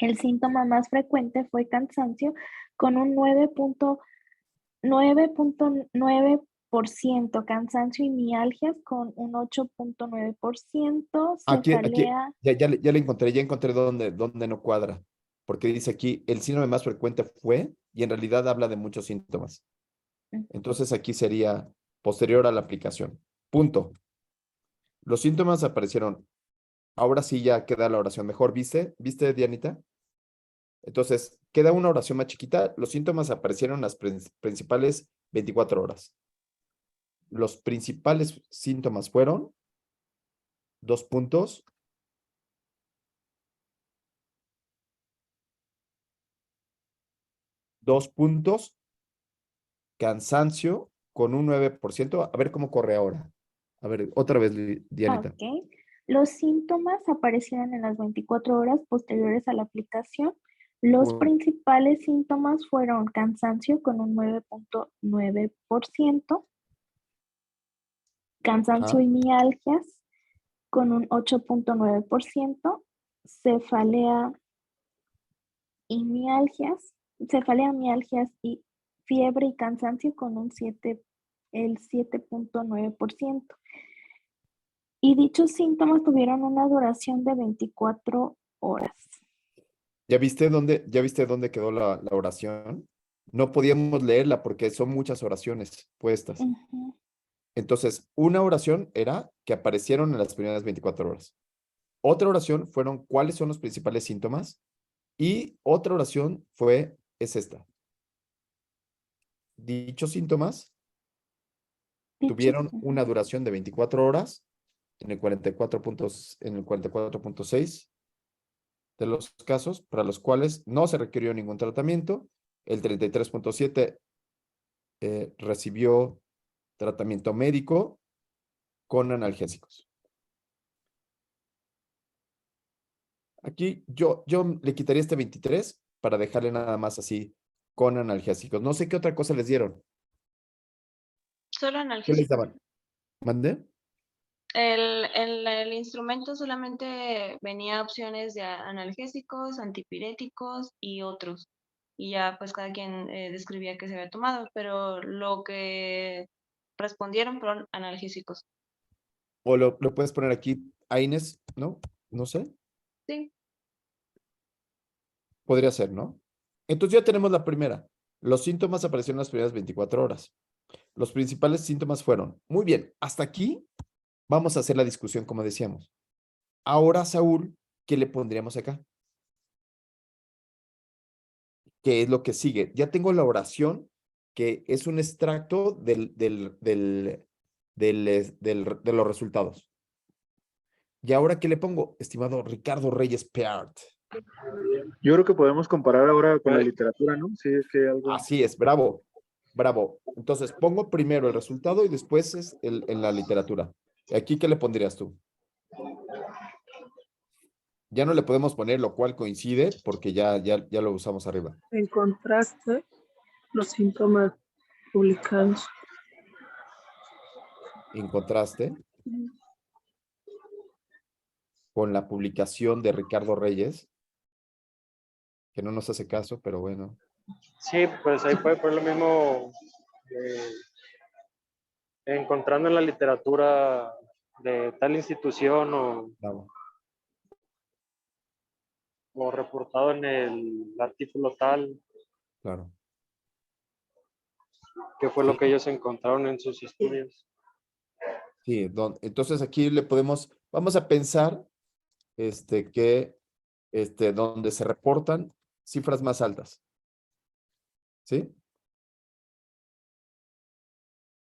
El síntoma más frecuente fue cansancio con un 9.9%, cansancio y mialgias con un 8.9%, Aquí, cefalea. ya le encontré dónde no cuadra. Porque dice aquí, el síndrome más frecuente fue, y en realidad habla de muchos síntomas. Entonces aquí sería posterior a la aplicación. Punto. Los síntomas aparecieron. Ahora sí ya queda la oración mejor, ¿viste? ¿Viste, Dianita? Entonces, queda una oración más chiquita. Los síntomas aparecieron las principales 24 horas. Los principales síntomas fueron, dos puntos, cansancio con un 9%. A ver cómo corre ahora. A ver, otra vez, Dianita. Ok. Los síntomas aparecieron en las 24 horas posteriores a la aplicación. Los principales síntomas fueron cansancio con un 9.9%, cansancio y mialgias con un 8.9%, cefalea, mialgias y fiebre y cansancio con un el 7.9%. Y dichos síntomas tuvieron una duración de 24 horas. ¿Ya viste dónde quedó la oración? No podíamos leerla porque son muchas oraciones puestas. Ujú. Entonces, una oración era que aparecieron en las primeras 24 horas. Otra oración fueron cuáles son los principales síntomas. Y otra oración es esta. Dichos síntomas tuvieron una duración de 24 horas en el 44.6 de los casos para los cuales no se requirió ningún tratamiento. El 33.7 recibió tratamiento médico con analgésicos. Aquí yo le quitaría este 23 para dejarle nada más así con analgésicos. No sé qué otra cosa les dieron. Solo ¿Qué les analgésicos. daban? ¿Mandé? El instrumento solamente venía opciones de analgésicos, antipiréticos y otros. Y ya pues cada quien describía qué se había tomado, pero lo que respondieron fueron analgésicos. O lo puedes poner aquí, AINES, ¿no? No sé. Sí. Podría ser, ¿no? Entonces ya tenemos la primera. Los síntomas aparecieron en las primeras 24 horas. Los principales síntomas fueron, muy bien, hasta aquí vamos a hacer la discusión como decíamos. Ahora, Saúl, ¿qué le pondríamos acá? ¿Qué es lo que sigue? Ya tengo la oración, que es un extracto de los resultados. ¿Y ahora qué le pongo, estimado Ricardo Reyes Peart? Yo creo que podemos comparar ahora con la literatura, ¿no? Sí, es que algo... Así es, bravo, bravo. Entonces, pongo primero el resultado y después es en la literatura. ¿Aquí qué le pondrías tú? Ya no le podemos poner lo cual coincide porque ya lo usamos arriba. En contraste, los síntomas publicados. En contraste con la publicación de Ricardo Reyes, que no nos hace caso, pero bueno. Sí, pues ahí puede poner lo mismo, encontrando en la literatura de tal institución Bravo. o reportado en el artículo tal, Claro. que fue lo que ellos encontraron en sus estudios. Sí, entonces aquí vamos a pensar que donde se reportan cifras más altas. ¿Sí?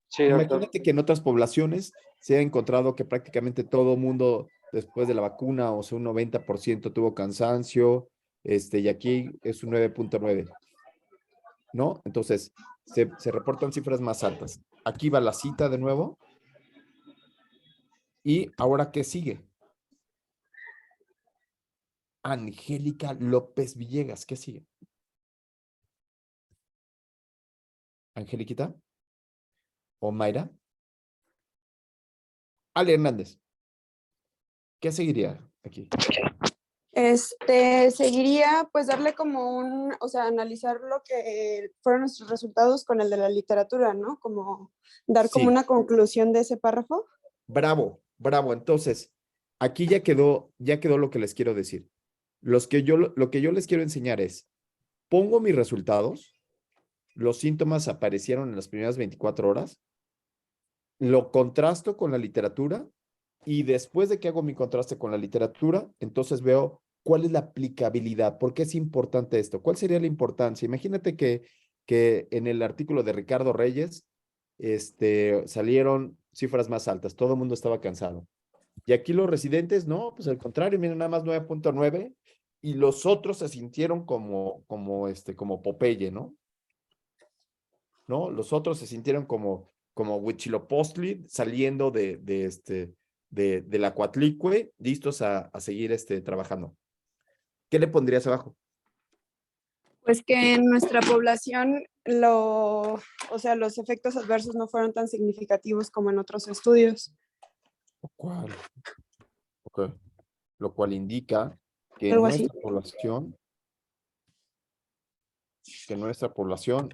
Sí, doctor. Imagínate que en otras poblaciones se ha encontrado que prácticamente todo mundo después de la vacuna, o sea, un 90% tuvo cansancio, y aquí es un 9.9, ¿no? Entonces, se reportan cifras más altas. Aquí va la cita de nuevo. ¿Y ahora qué sigue? Angélica López Villegas, ¿qué sigue? Angeliquita. ¿O Mayra? Ale Hernández. ¿Qué seguiría aquí? Seguiría pues darle como o sea, analizar lo que fueron nuestros resultados con el de la literatura, ¿no? Como dar como Sí. una conclusión de ese párrafo. Bravo, bravo. Entonces, aquí ya quedó lo que les quiero decir. Lo que yo les quiero enseñar es, pongo mis resultados, los síntomas aparecieron en las primeras 24 horas, lo contrasto con la literatura y después de que hago mi contraste con la literatura, entonces veo cuál es la aplicabilidad, por qué es importante esto, cuál sería la importancia. Imagínate que en el artículo de Ricardo Reyes salieron cifras más altas, todo el mundo estaba cansado. Y aquí los residentes, no, pues al contrario, miren, nada más 9.9 y los otros se sintieron como Popeye, ¿no? ¿No? Los otros se sintieron como Huitzilopochtli saliendo de la Coatlicue, listos a seguir trabajando. ¿Qué le pondrías abajo? Pues que en nuestra población o sea, los efectos adversos no fueron tan significativos como en otros estudios. Lo cual indica que Algo así. nuestra población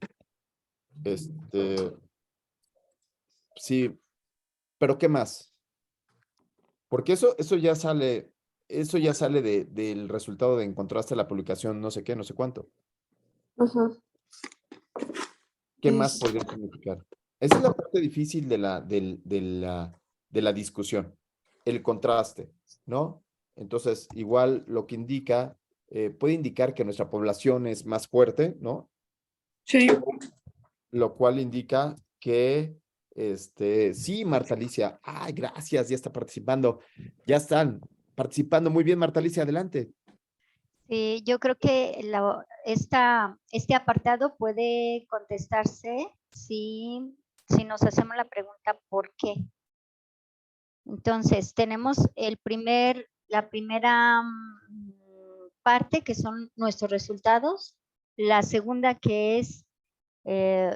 sí, pero ¿qué más? Porque eso ya sale del resultado de encontraste la publicación no sé qué, no sé cuánto. Ajá. ¿Qué más podría significar? Esa es la parte difícil de la discusión, el contraste, ¿no? Entonces, igual lo que indica, puede indicar que nuestra población es más fuerte, ¿no? Sí. Lo cual indica que, sí, Marta Alicia, ay, gracias, ya está participando, ya están participando muy bien, Marta Alicia, adelante. Sí, yo creo que este apartado puede contestarse si nos hacemos la pregunta ¿por qué? Entonces, tenemos la primera parte que son nuestros resultados, la segunda que es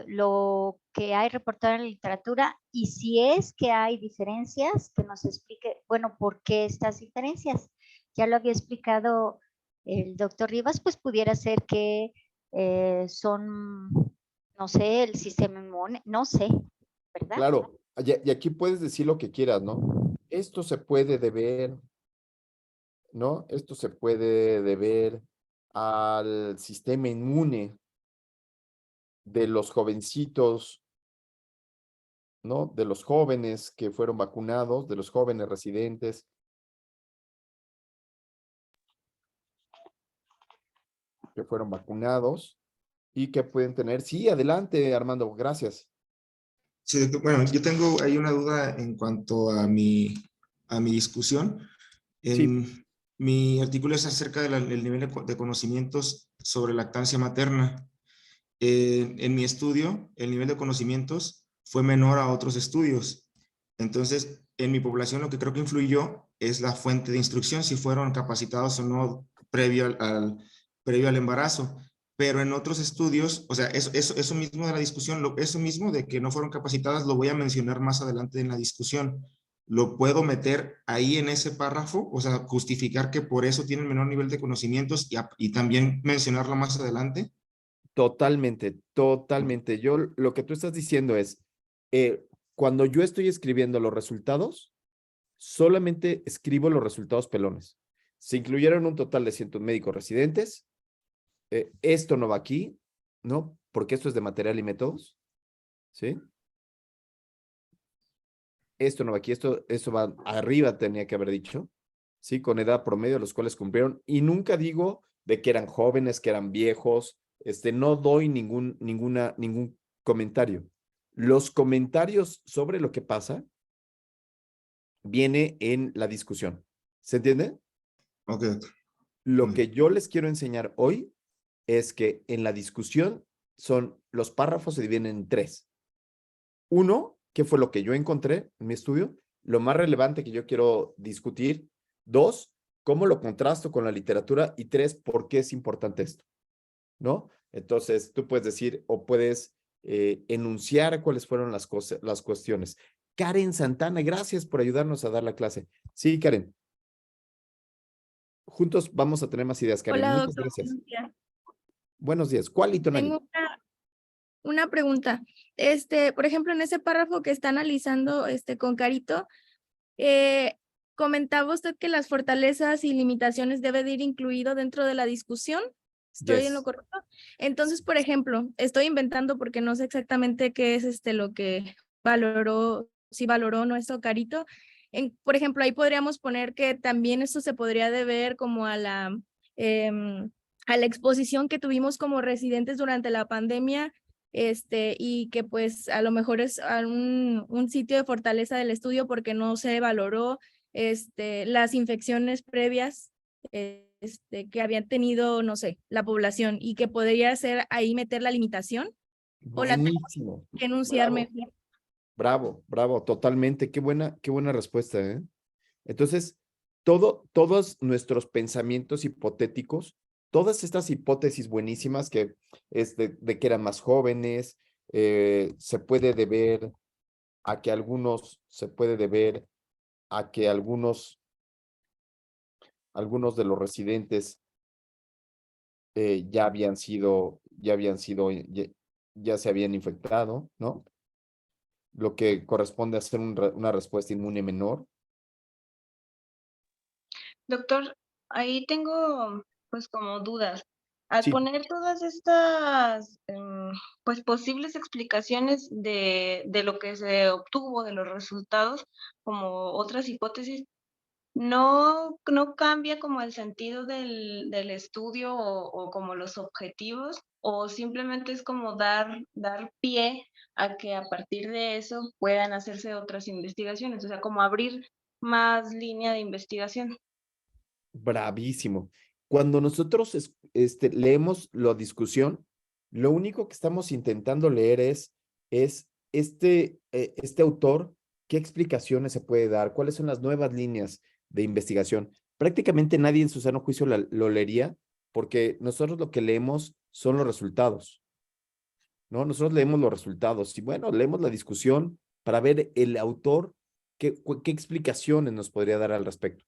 lo que hay reportado en la literatura y si es que hay diferencias, que nos explique, bueno, ¿por qué estas diferencias? Ya lo había explicado el doctor Rivas, pues pudiera ser que son, no sé, el sistema inmune, no sé, ¿verdad? Claro, y aquí puedes decir lo que quieras, ¿no? Esto se puede deber, ¿no? Esto se puede deber al sistema inmune de los jovencitos, ¿no? De los jóvenes que fueron vacunados, de los jóvenes residentes. Que fueron vacunados y que pueden tener. Sí, adelante, Armando, gracias. Sí, bueno, yo tengo ahí una duda en cuanto a mi discusión. Mi artículo es acerca del nivel de conocimientos sobre lactancia materna. En mi estudio, el nivel de conocimientos fue menor a otros estudios. Entonces, en mi población lo que creo que influyó es la fuente de instrucción, si fueron capacitados o no previo al embarazo. Pero en otros estudios, o sea, eso mismo de la discusión, eso mismo de que no fueron capacitadas, lo voy a mencionar más adelante en la discusión. ¿Lo puedo meter ahí en ese párrafo? O sea, justificar que por eso tienen menor nivel de conocimientos y también mencionarlo más adelante. Totalmente, totalmente. Yo lo que tú estás diciendo es, cuando yo estoy escribiendo los resultados, solamente escribo los resultados pelones. Se incluyeron un total de 100 médicos residentes. Esto no va aquí, ¿no? Porque esto es de material y métodos, ¿sí? Esto no va aquí, esto va arriba, tenía que haber dicho, ¿sí? Con edad promedio, los cuales cumplieron. Y nunca digo de que eran jóvenes, que eran viejos, no doy ningún comentario. Los comentarios sobre lo que pasa viene en la discusión. ¿Se entiende? Ok. Lo que yo les quiero enseñar hoy es que en la discusión los párrafos se dividen en 3. 1, ¿qué fue lo que yo encontré en mi estudio? Lo más relevante que yo quiero discutir. 2, ¿cómo lo contrasto con la literatura? Y 3, ¿por qué es importante esto? ¿No? Entonces, tú puedes decir o puedes enunciar cuáles fueron las cuestiones. Karen Santana, gracias por ayudarnos a dar la clase. Sí, Karen. Juntos vamos a tener más ideas, Karen. Hola, Muchas doctor. gracias. Buenos días. Buenos días. ¿Cuál, Itonali? Tengo una pregunta. Por ejemplo, en ese párrafo que está analizando con Carito, comentaba usted que las fortalezas y limitaciones debe de ir incluido dentro de la discusión. ¿Estoy en lo correcto? Entonces, por ejemplo, estoy inventando porque no sé exactamente qué es lo que valoró, si valoró o no esto Carito. Por ejemplo, ahí podríamos poner que también esto se podría deber como a la exposición que tuvimos como residentes durante la pandemia, y que pues a lo mejor es un sitio de fortaleza del estudio porque no se valoró las infecciones previas que habían tenido, no sé, la población, y que podría ser ahí meter la limitación. O la tenemos Buenísimo. que enunciar Bravo. mejor. Bravo, bravo, totalmente. Qué buena respuesta, ¿eh? Entonces, todos nuestros pensamientos hipotéticos, todas estas hipótesis buenísimas que de que eran más jóvenes, se puede deber a que algunos de los residentes ya se habían infectado, ¿no? lo que corresponde a hacer una respuesta inmune menor. Doctor, ahí tengo pues como dudas. Al Sí. poner todas estas pues posibles explicaciones de lo que se obtuvo, de los resultados, como otras hipótesis, no cambia como el sentido del estudio o como los objetivos, o simplemente es como dar pie a que a partir de eso puedan hacerse otras investigaciones, o sea, como abrir más línea de investigación. Bravísimo. Cuando nosotros leemos la discusión, lo único que estamos intentando leer es este autor, qué explicaciones se puede dar, cuáles son las nuevas líneas de investigación. Prácticamente nadie en su sano juicio lo leería, porque nosotros lo que leemos son los resultados, ¿no? Nosotros leemos los resultados y bueno, leemos la discusión para ver el autor qué explicaciones nos podría dar al respecto.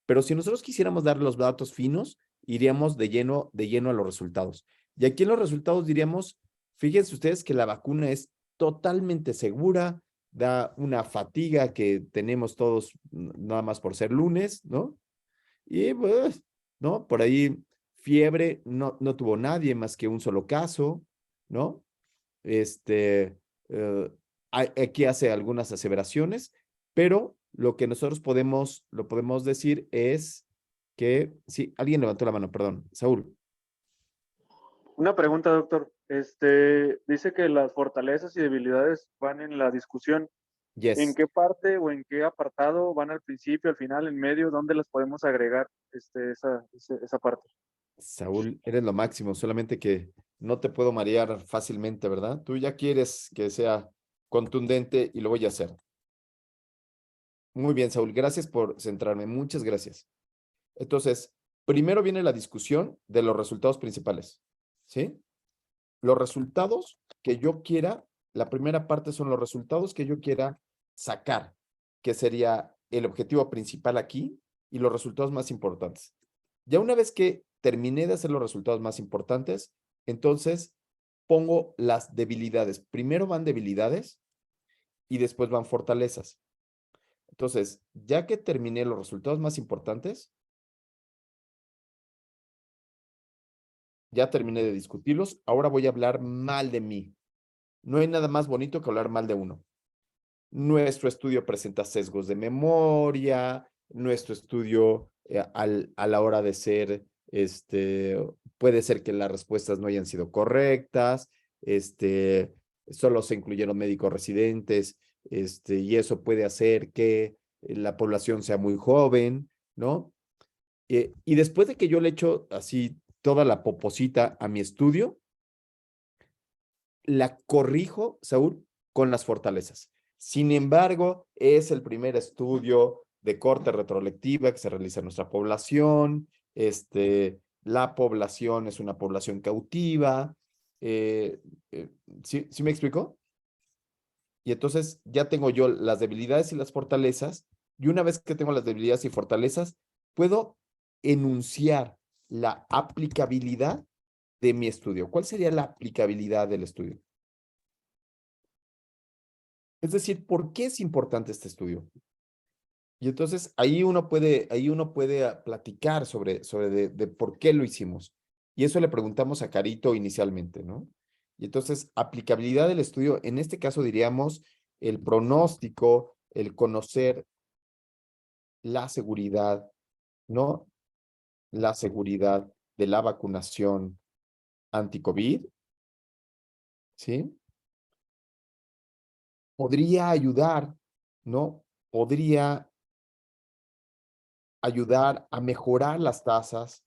Pero si nosotros quisiéramos dar los datos finos, iríamos de lleno a los resultados. Y aquí en los resultados diríamos, fíjense ustedes que la vacuna es totalmente segura, da una fatiga que tenemos todos nada más por ser lunes, ¿no? Y pues, ¿no? Por ahí fiebre no tuvo nadie más que un solo caso, ¿no? Aquí hace algunas aseveraciones, pero lo que nosotros podemos decir es que, sí, alguien levantó la mano, perdón, Saúl. Una pregunta, doctor. Dice que las fortalezas y debilidades van en la discusión. Yes. ¿En qué parte o en qué apartado van al principio, al final, en medio? ¿Dónde las podemos agregar esa parte? Saúl, eres lo máximo, solamente que no te puedo marear fácilmente, ¿verdad? Tú ya quieres que sea contundente y lo voy a hacer. Muy bien, Saúl, gracias por centrarme, muchas gracias. Entonces, primero viene la discusión de los resultados principales, ¿sí? Los resultados que yo quiera, la primera parte son los resultados que yo quiera sacar, que sería el objetivo principal aquí y los resultados más importantes. Ya una vez que terminé de hacer los resultados más importantes, entonces pongo las debilidades. Primero van debilidades y después van fortalezas. Entonces, ya que terminé los resultados más importantes, ya terminé de discutirlos, ahora voy a hablar mal de mí. No hay nada más bonito que hablar mal de uno. Nuestro estudio presenta sesgos de memoria, nuestro estudio a la hora de ser, puede ser que las respuestas no hayan sido correctas, solo se incluyeron médicos residentes, y eso puede hacer que la población sea muy joven, ¿no? Y después de que yo le echo así toda la poposita a mi estudio, la corrijo, Saúl, con las fortalezas. Sin embargo, es el primer estudio de corte retrolectiva que se realiza en nuestra población. La población es una población cautiva. ¿Sí me explicó? Y entonces ya tengo yo las debilidades y las fortalezas. Y una vez que tengo las debilidades y fortalezas, puedo enunciar la aplicabilidad de mi estudio. ¿Cuál sería la aplicabilidad del estudio? Es decir, ¿por qué es importante este estudio? Y entonces ahí uno puede platicar sobre de por qué lo hicimos. Y eso le preguntamos a Carito inicialmente, ¿no? Y entonces, aplicabilidad del estudio, en este caso diríamos el pronóstico, el conocer la seguridad, ¿no? La seguridad de la vacunación anti-COVID, ¿sí? Podría ayudar, ¿no? Podría ayudar a mejorar las tasas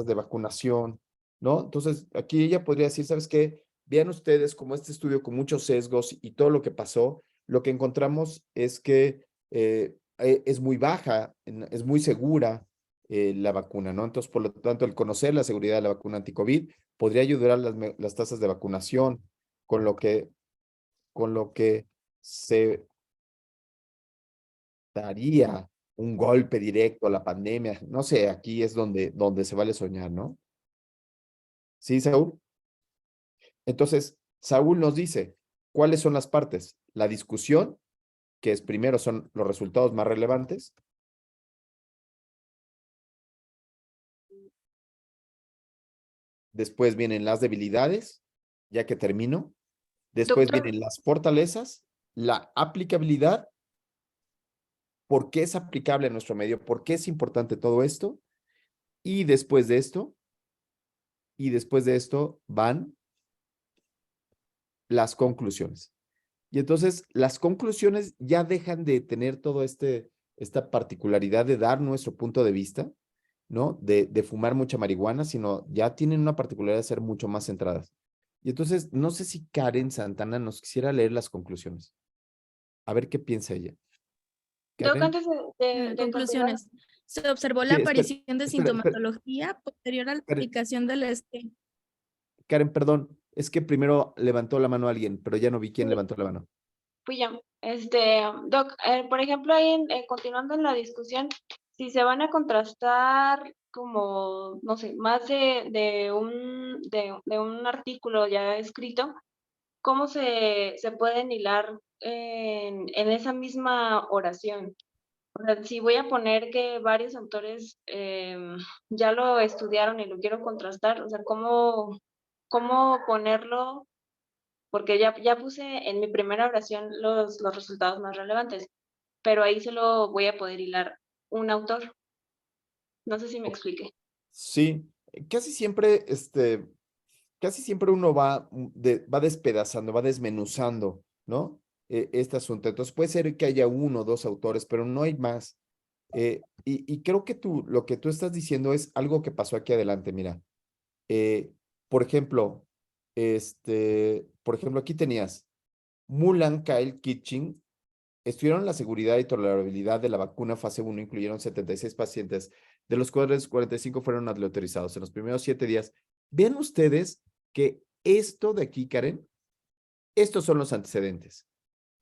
de vacunación, ¿no? Entonces, aquí ella podría decir, ¿sabes qué? Vean ustedes como este estudio con muchos sesgos y todo lo que pasó, lo que encontramos es que es muy baja, es muy segura la vacuna, ¿no? Entonces, por lo tanto, el conocer la seguridad de la vacuna anti-COVID podría ayudar a las tasas de vacunación, con lo que se daría un golpe directo a la pandemia. No sé, aquí es donde se vale soñar, ¿no? ¿Sí, Saúl? Entonces, Saúl nos dice, ¿cuáles son las partes? La discusión, que es primero son los resultados más relevantes. Después vienen las debilidades, ya que termino. Después Doctor. vienen las fortalezas, la aplicabilidad, por qué es aplicable a nuestro medio, por qué es importante todo esto. Y después de esto van las conclusiones. Y entonces las conclusiones ya dejan de tener todo esta particularidad de dar nuestro punto de vista, ¿no? De fumar mucha marihuana, sino ya tienen una particularidad de ser mucho más centradas. Y entonces, no sé si Karen Santana nos quisiera leer las conclusiones. A ver qué piensa ella. Doc, Karen. antes de Conclusiones. Se observó Sí, la espera, aparición de espera. sintomatología posterior a la Karen. aplicación del esquema. Karen, perdón, es que primero levantó la mano alguien, pero ya no vi quién Sí. levantó la mano. Fui yo. Doc, por ejemplo, ahí continuando en la discusión, si se van a contrastar como, no sé, más de un artículo ya escrito, ¿cómo se pueden hilar en esa misma oración? O sea, si voy a poner que varios autores ya lo estudiaron y lo quiero contrastar, o sea, ¿cómo ponerlo? Porque ya puse en mi primera oración los resultados más relevantes, pero ahí solo voy a poder hilar un autor. No sé si me expliqué. Sí, casi siempre, casi siempre uno va despedazando, va desmenuzando, ¿no? Este asunto. Entonces puede ser que haya uno o dos autores, pero no hay más. Y creo que lo que tú estás diciendo es algo que pasó aquí adelante, mira. Por ejemplo, aquí tenías Mulan, Kyle, Kitching, estudiaron la seguridad y tolerabilidad de la vacuna fase 1, incluyeron 76 pacientes, de los cuales 45 fueron aleatorizados en los primeros 7 días. Vean ustedes que esto de aquí, Karen, estos son los antecedentes.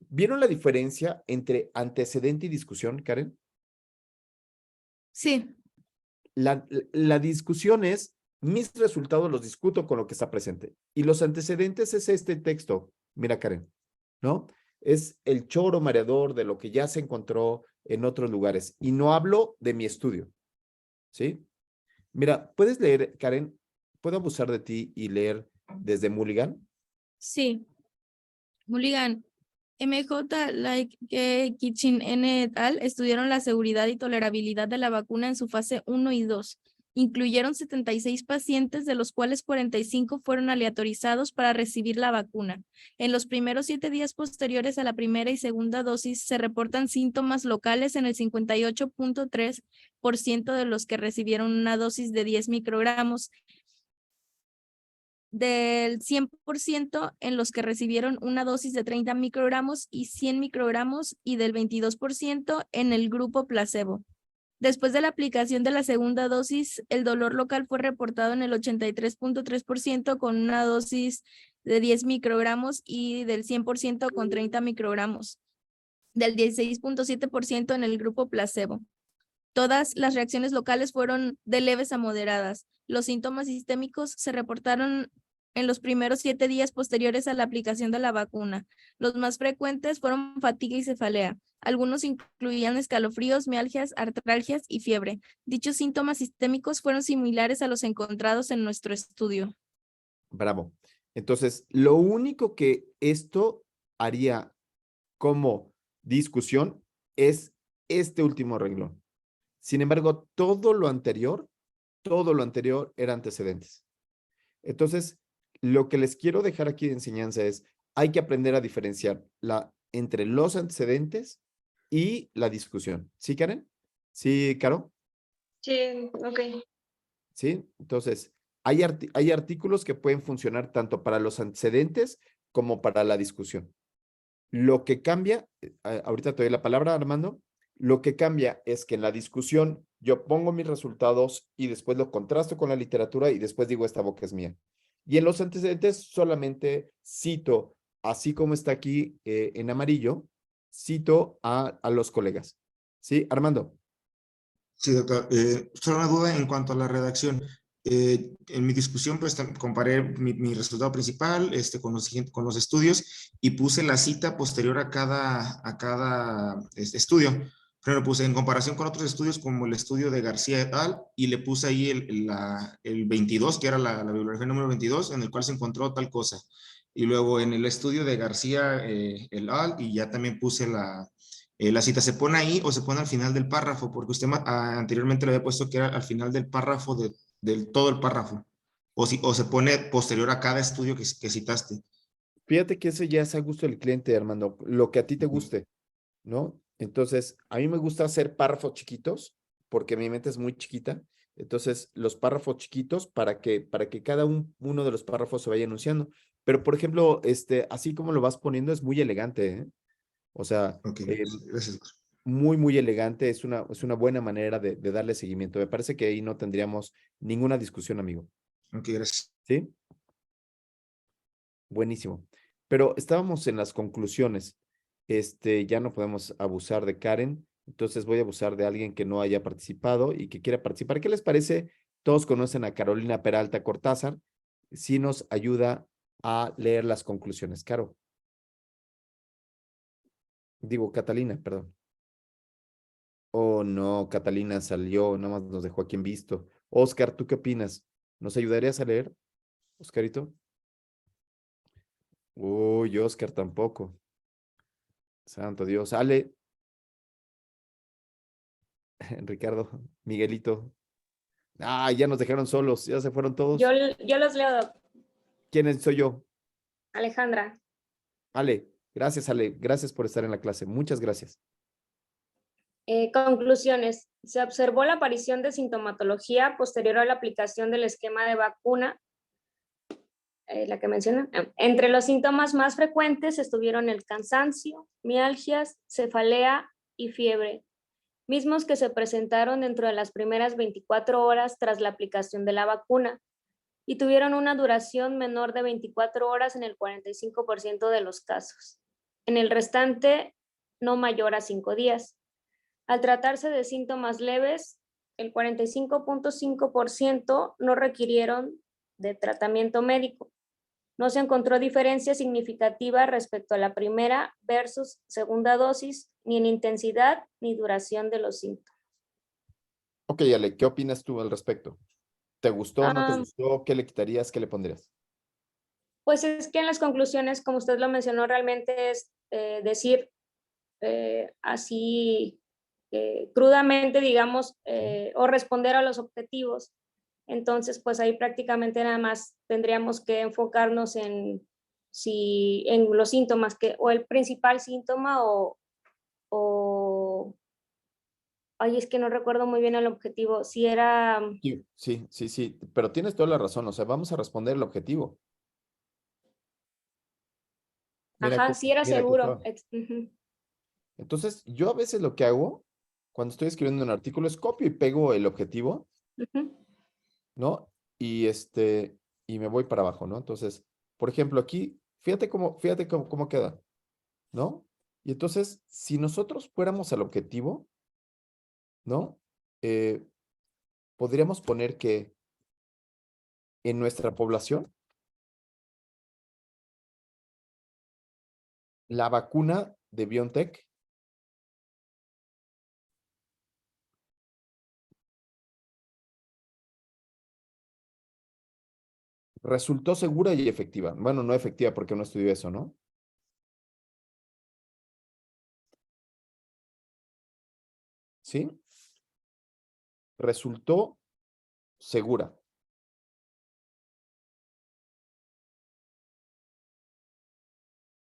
¿Vieron la diferencia entre antecedente y discusión, Karen? Sí. La discusión es, mis resultados los discuto con lo que está presente. Y los antecedentes es este texto. Mira, Karen, ¿no? Es el choro mareador de lo que ya se encontró en otros lugares. Y no hablo de mi estudio, ¿sí? Mira, ¿puedes leer, Karen? ¿Puedo abusar de ti y leer desde Mulligan? Sí. Mulligan, MJ, Kitchen, N. et al. Estudiaron la seguridad y tolerabilidad de la vacuna en su fase 1 y 2. Incluyeron 76 pacientes, de los cuales 45 fueron aleatorizados para recibir la vacuna. En los primeros 7 días posteriores a la primera y segunda dosis se reportan síntomas locales en el 58.3% de los que recibieron una dosis de 10 microgramos, del 100% en los que recibieron una dosis de 30 microgramos y 100 microgramos y del 22% en el grupo placebo. Después de la aplicación de la segunda dosis, el dolor local fue reportado en el 83.3% con una dosis de 10 microgramos y del 100% con 30 microgramos, del 16.7% en el grupo placebo. Todas las reacciones locales fueron de leves a moderadas. Los síntomas sistémicos se reportaron en los primeros 7 días posteriores a la aplicación de la vacuna. Los más frecuentes fueron fatiga y cefalea. Algunos incluían escalofríos, mialgias, artralgias y fiebre. Dichos síntomas sistémicos fueron similares a los encontrados en nuestro estudio. Bravo. Entonces, lo único que esto haría como discusión es este último renglón. Sin embargo, todo lo anterior era antecedentes. Entonces, lo que les quiero dejar aquí de enseñanza es, hay que aprender a diferenciar entre los antecedentes y la discusión. ¿Sí, Karen? ¿Sí, Caro? Sí, ok. ¿Sí? Entonces, hay artículos que pueden funcionar tanto para los antecedentes como para la discusión. Lo que cambia, ahorita te doy la palabra, Armando, lo que cambia es que en la discusión yo pongo mis resultados y después lo contrasto con la literatura y después digo esta boca es mía. Y en los antecedentes solamente cito, así como está aquí en amarillo, cito a los colegas. ¿Sí, Armando? Sí, doctor. Solo una duda en cuanto a la redacción. En mi discusión, pues comparé mi resultado principal con los estudios y puse la cita posterior a cada estudio. Pero puse en comparación con otros estudios como el estudio de García et al. Y le puse ahí el 22, que era la bibliografía número 22, en el cual se encontró tal cosa. Y luego en el estudio de García et al. Y ya también puse la cita. ¿Se pone ahí o se pone al final del párrafo? Porque usted anteriormente le había puesto que era al final del párrafo del todo el párrafo. O se pone posterior a cada estudio que citaste. Fíjate que ese ya es a gusto del cliente, Armando, lo que a ti te guste, ¿no? Entonces, a mí me gusta hacer párrafos chiquitos, porque mi mente es muy chiquita. Entonces, los párrafos chiquitos para que cada uno de los párrafos se vaya enunciando. Pero, por ejemplo, así como lo vas poniendo, es muy elegante, ¿eh? O sea, Ok, gracias. muy, muy elegante. Es una buena manera de darle seguimiento. Me parece que ahí no tendríamos ninguna discusión, amigo. Ok, gracias. ¿Sí? Buenísimo. Pero estábamos en las conclusiones. Ya no podemos abusar de Karen, entonces voy a abusar de alguien que no haya participado y que quiera participar. ¿Qué les parece? Todos conocen a Carolina Peralta Cortázar. Sí nos ayuda a leer las conclusiones. Caro. Digo, Catalina, perdón. Oh, no, Catalina salió, nada más nos dejó aquí en visto. Oscar, ¿tú qué opinas? ¿Nos ayudarías a leer, Oscarito? Uy, Oscar tampoco. Santo Dios. Ale, Ricardo, Miguelito. Ah, ya nos dejaron solos, ya se fueron todos. Yo los leo, doc. ¿Quién soy yo? Alejandra. Ale, gracias por estar en la clase, muchas gracias. Conclusiones. Se observó la aparición de sintomatología posterior a la aplicación del esquema de vacuna, la que menciona. Entre los síntomas más frecuentes estuvieron el cansancio, mialgias, cefalea y fiebre, mismos que se presentaron dentro de las primeras 24 horas tras la aplicación de la vacuna y tuvieron una duración menor de 24 horas en el 45% de los casos. En el restante, no mayor a 5 días. Al tratarse de síntomas leves, el 45.5% no requirieron de tratamiento médico. No se encontró diferencia significativa respecto a la primera versus segunda dosis, ni en intensidad ni duración de los síntomas. Ok, Ale, ¿qué opinas tú al respecto? ¿Te gustó, no te gustó? ¿Qué le quitarías, qué le pondrías? Pues es que en las conclusiones, como usted lo mencionó, realmente es decir así crudamente, digamos, o responder a los objetivos. Entonces, pues ahí prácticamente nada más tendríamos que enfocarnos en los síntomas, o el principal síntoma ay, es que no recuerdo muy bien el objetivo, si era... Sí, pero tienes toda la razón, o sea, vamos a responder el objetivo. Mira, Ajá, sí era mira, aquí seguro. está. Entonces, yo a veces lo que hago cuando estoy escribiendo un artículo es copio y pego el objetivo, ¿no? Y y me voy para abajo, ¿no? Entonces, por ejemplo, aquí, fíjate cómo queda, ¿no? Y entonces, si nosotros fuéramos al objetivo, ¿no? Podríamos poner que en nuestra población, la vacuna de BioNTech resultó segura y efectiva. Bueno, no efectiva porque no estudió eso, ¿no? ¿Sí? Resultó segura.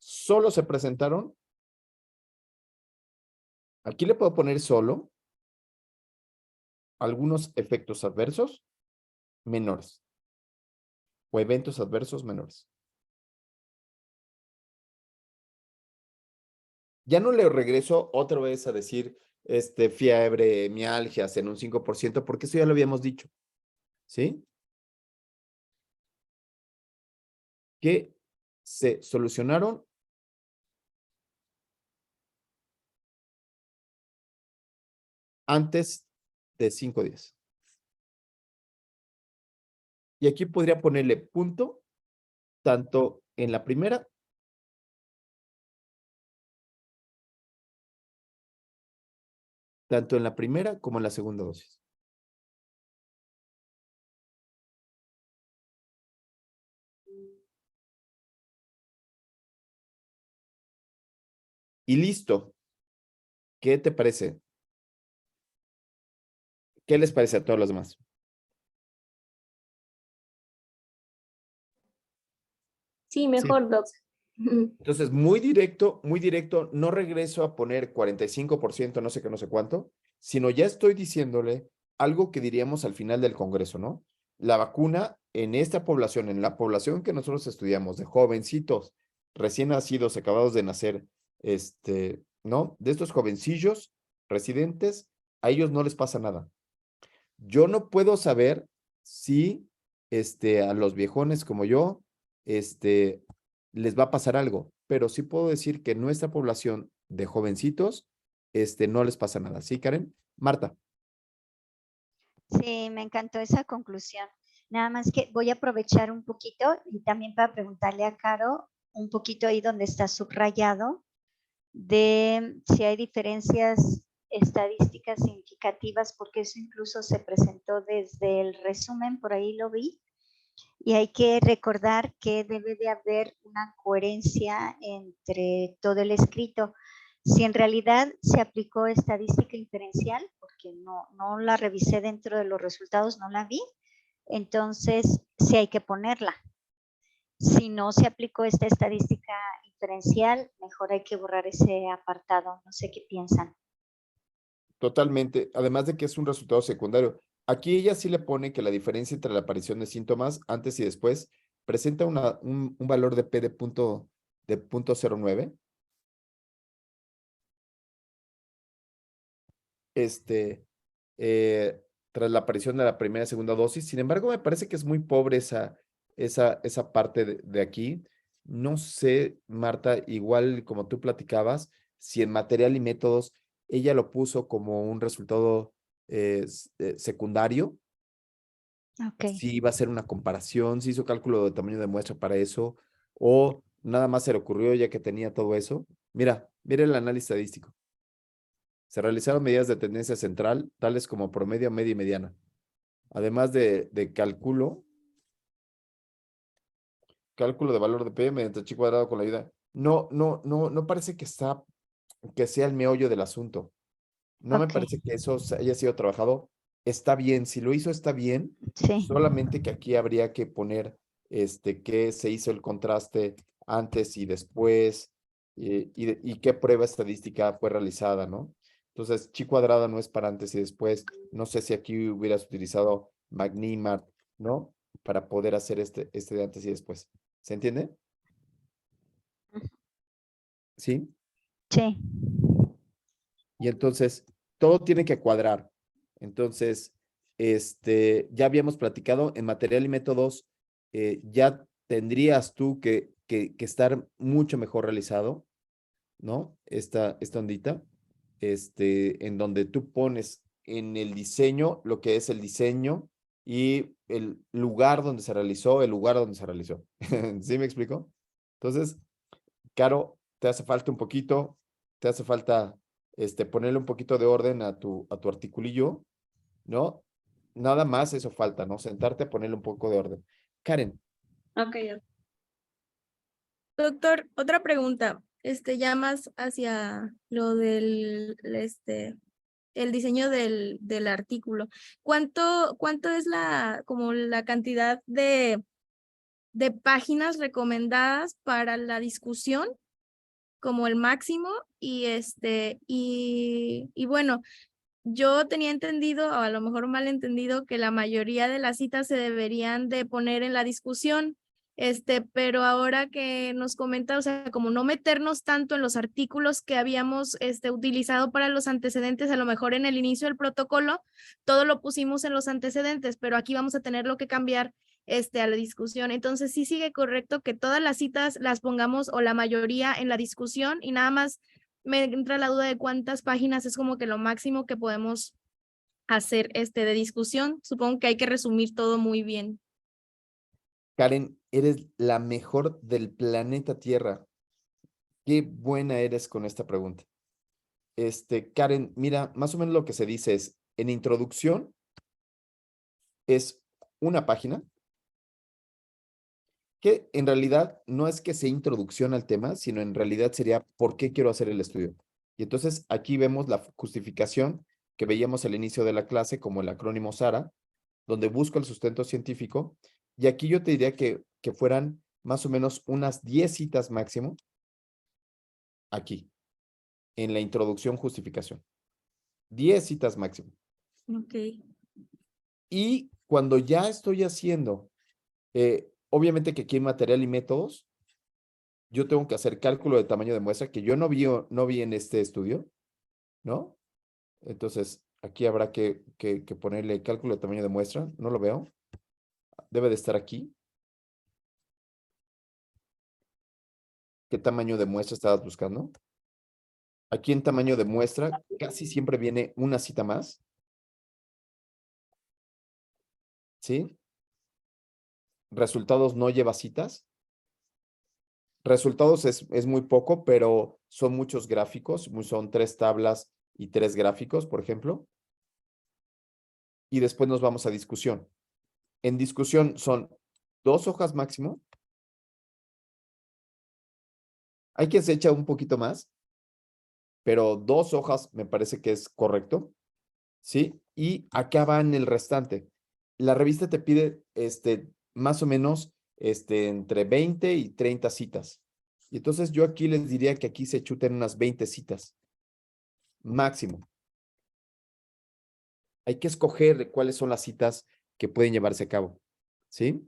Solo se presentaron, aquí le puedo poner solo, algunos efectos adversos menores o eventos adversos menores. Ya no le regreso otra vez a decir fiebre, mialgias en un 5%, porque eso ya lo habíamos dicho. ¿Sí? Que se solucionaron antes de 5 días. Y aquí podría ponerle punto, tanto en la primera como en la segunda dosis. Y listo. ¿Qué te parece? ¿Qué les parece a todos los demás? Sí, mejor, Doc. Entonces, muy directo, no regreso a poner 45%, no sé qué, no sé cuánto, sino ya estoy diciéndole algo que diríamos al final del Congreso, ¿no? La vacuna en esta población, en la población que nosotros estudiamos, de jovencitos recién nacidos, acabados de nacer, ¿no? De estos jovencillos residentes, a ellos no les pasa nada. Yo no puedo saber si, a los viejones como yo, les va a pasar algo, pero sí puedo decir que nuestra población de jovencitos, no les pasa nada. ¿Sí, Karen? Marta. Sí, me encantó esa conclusión. Nada más que voy a aprovechar un poquito y también para preguntarle a Caro un poquito ahí donde está subrayado de si hay diferencias estadísticas significativas, porque eso incluso se presentó desde el resumen, por ahí lo vi. Y hay que recordar que debe de haber una coherencia entre todo el escrito. Si en realidad se aplicó estadística inferencial, porque no la revisé dentro de los resultados, no la vi, entonces sí hay que ponerla. Si no se aplicó esta estadística inferencial, mejor hay que borrar ese apartado. No sé qué piensan. Totalmente. Además de que es un resultado secundario. Aquí ella sí le pone que la diferencia entre la aparición de síntomas antes y después presenta un valor de P de 0.09. Tras la aparición de la primera y segunda dosis. Sin embargo, me parece que es muy pobre esa parte de aquí. No sé, Marta, igual como tú platicabas, si en material y métodos ella lo puso como un resultado secundario. Okay. Si iba a hacer una comparación, si hizo cálculo de tamaño de muestra para eso, o nada más se le ocurrió ya que tenía todo eso. Mira el análisis estadístico. Se realizaron medidas de tendencia central, tales como promedio, media y mediana. Además de cálculo de valor de P mediante chi cuadrado con la ayuda. No parece que sea el meollo del asunto. No me parece que eso haya sido trabajado. Está bien, si lo hizo está bien. Sí. Solamente que aquí habría que poner que se hizo el contraste antes y después y qué prueba estadística fue realizada, ¿no? Entonces, chi cuadrada no es para antes y después. No sé si aquí hubieras utilizado McNemar, ¿no? Para poder hacer este de antes y después. ¿Se entiende? ¿Sí? Sí. Y entonces, todo tiene que cuadrar. Entonces, ya habíamos platicado en material y métodos, ya tendrías tú que estar mucho mejor realizado, ¿no? Esta ondita, en donde tú pones en el diseño lo que es el diseño y el lugar donde se realizó, ¿Sí me explico? Entonces, Caro, te hace falta un poquito, te hace falta ponerle un poquito de orden a tu articulillo, ¿no? Nada más eso falta, ¿no? Sentarte a ponerle un poco de orden. Karen. Ok. Doctor, otra pregunta, ya más hacia lo del, el diseño del artículo. ¿Cuánto es como la cantidad de páginas recomendadas para la discusión como el máximo? Y bueno, yo tenía entendido, o a lo mejor mal entendido, que la mayoría de las citas se deberían de poner en la discusión, pero ahora que nos comenta, o sea, como no meternos tanto en los artículos que habíamos utilizado para los antecedentes, a lo mejor en el inicio del protocolo, todo lo pusimos en los antecedentes, pero aquí vamos a tenerlo que cambiar a la discusión. Entonces, sí sigue correcto que todas las citas las pongamos o la mayoría en la discusión y nada más me entra la duda de cuántas páginas es como que lo máximo que podemos hacer de discusión. Supongo que hay que resumir todo muy bien. Karen, eres la mejor del planeta Tierra. Qué buena eres con esta pregunta. Karen, mira, más o menos lo que se dice es, en introducción, es una página que en realidad no es que sea introducción al tema, sino en realidad sería ¿por qué quiero hacer el estudio? Y entonces aquí vemos la justificación que veíamos al inicio de la clase como el acrónimo SARA, donde busco el sustento científico. Y aquí yo te diría que fueran más o menos unas 10 citas máximo aquí, en la introducción justificación. 10 citas máximo. Ok. Y cuando ya estoy haciendo, obviamente que aquí en material y métodos, yo tengo que hacer cálculo de tamaño de muestra, que yo no vi en este estudio, ¿no? Entonces, aquí habrá que ponerle cálculo de tamaño de muestra, no lo veo. Debe de estar aquí. ¿Qué tamaño de muestra estabas buscando? Aquí en tamaño de muestra, casi siempre viene una cita más. ¿Sí? Resultados no lleva citas. Resultados es muy poco, pero son muchos gráficos. Son 3 tablas y 3 gráficos, por ejemplo. Y después nos vamos a discusión. En discusión son 2 hojas máximo. Hay quien se echa un poquito más, pero 2 hojas me parece que es correcto. ¿Sí? Y acá va en el restante. La revista te pide más o menos entre 20 y 30 citas. Y entonces yo aquí les diría que aquí se chuten unas 20 citas. Máximo. Hay que escoger cuáles son las citas que pueden llevarse a cabo. ¿Sí?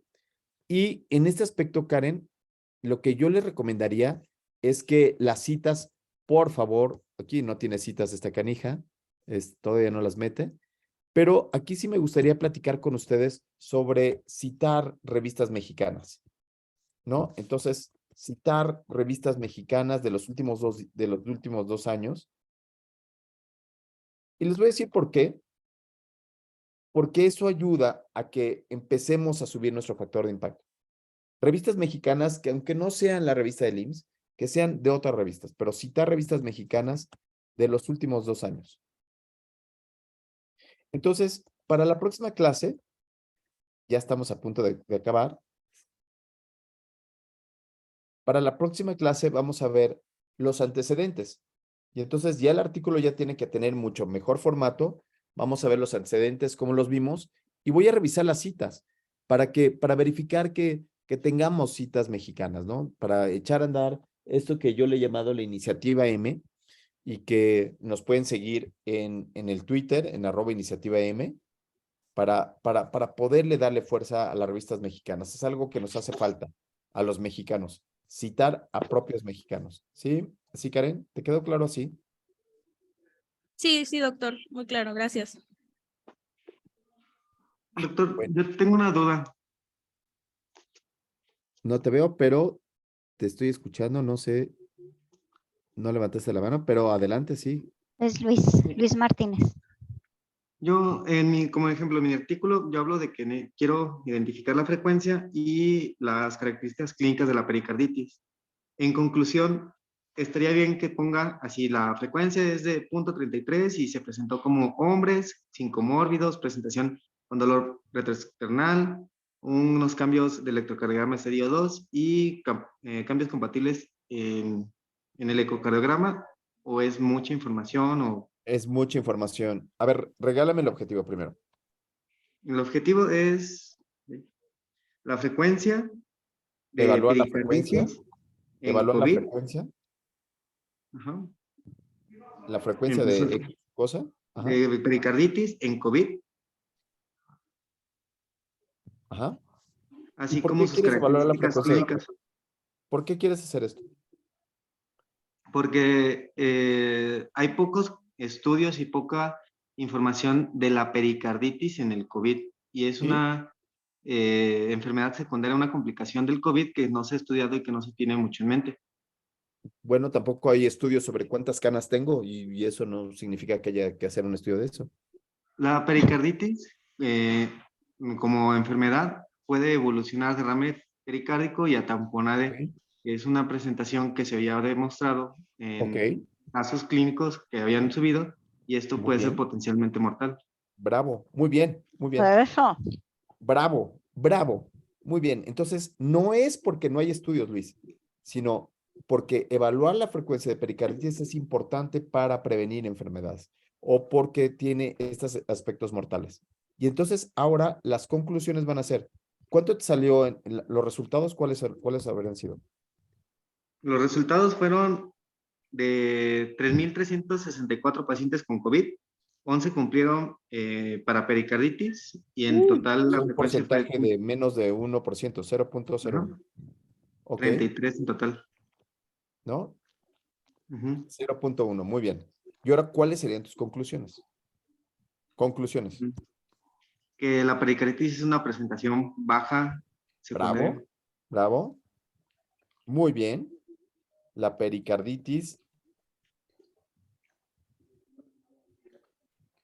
Y en este aspecto, Karen, lo que yo les recomendaría es que las citas, por favor, aquí no tiene citas esta canija, todavía no las mete, pero aquí sí me gustaría platicar con ustedes sobre citar revistas mexicanas, ¿no? Entonces, citar revistas mexicanas de los últimos 2 años. Y les voy a decir por qué. Porque eso ayuda a que empecemos a subir nuestro factor de impacto. Revistas mexicanas que aunque no sean la revista del IMSS, que sean de otras revistas, pero citar revistas mexicanas de los últimos 2 años. Entonces, para la próxima clase, ya estamos a punto de acabar. Para la próxima clase vamos a ver los antecedentes. Y entonces ya el artículo ya tiene que tener mucho mejor formato. Vamos a ver los antecedentes, cómo los vimos, y voy a revisar las citas para verificar que tengamos citas mexicanas, ¿no? Para echar a andar esto que yo le he llamado la iniciativa M, y que nos pueden seguir en el Twitter, en @iniciativa_M, para poderle darle fuerza a las revistas mexicanas. Es algo que nos hace falta a los mexicanos, citar a propios mexicanos, ¿sí? ¿Sí, Karen? ¿Te quedó claro así? Sí, sí, doctor, muy claro, gracias. Doctor, Bueno. yo tengo una duda. No te veo, pero te estoy escuchando, no sé, no levantaste la mano, pero adelante, sí. Es Luis Martínez. Yo, como ejemplo, en mi artículo, yo hablo de que quiero identificar la frecuencia y las características clínicas de la pericarditis. En conclusión, estaría bien que ponga así, la frecuencia es de 0.33 y se presentó como hombres, sin comórbidos, presentación con dolor retroesternal, unos cambios de electrocardiograma estadio 2 y cambios compatibles en el ecocardiograma, o es mucha información o... Es mucha información. A ver, regálame el objetivo primero. El objetivo es la frecuencia de Evaluar la frecuencia. pericarditis en Evaluar la COVID. frecuencia. Ajá. La frecuencia de X cosa. Ajá. De pericarditis en COVID. Ajá. Así ¿Por como qué sus quieres evaluar la características frecuencia? clínicas. ¿Por qué quieres hacer esto? Porque hay pocos estudios y poca información de la pericarditis en el COVID. Y es una enfermedad secundaria, una complicación del COVID que no se ha estudiado y que no se tiene mucho en mente. Bueno, tampoco hay estudios sobre cuántas canas tengo y eso no significa que haya que hacer un estudio de eso. La pericarditis, como enfermedad, puede evolucionar derrame pericárdico y a tamponade, que es una presentación que se había demostrado en casos clínicos que habían subido, y esto Muy puede ser bien. potencialmente mortal. Bravo, muy bien, muy bien. Eso. Bravo, bravo. Muy bien. Entonces, no es porque no hay estudios, Luis, sino porque evaluar la frecuencia de pericarditis es importante para prevenir enfermedades o porque tiene estos aspectos mortales. Y entonces, ahora las conclusiones van a ser, ¿cuánto te salió en los resultados? ¿Cuáles habrían sido? Los resultados fueron de 3.364 pacientes con COVID, 11 cumplieron para pericarditis y en total Es la un frecuencia fue porcentaje de menos de 1%, 0.01. Ok, 33 en total. ¿no? Ujú. 0.1, muy bien. Y ahora, ¿cuáles serían tus conclusiones? Conclusiones. Que la pericarditis es una presentación baja secundaria. Bravo, bravo. Muy bien. La pericarditis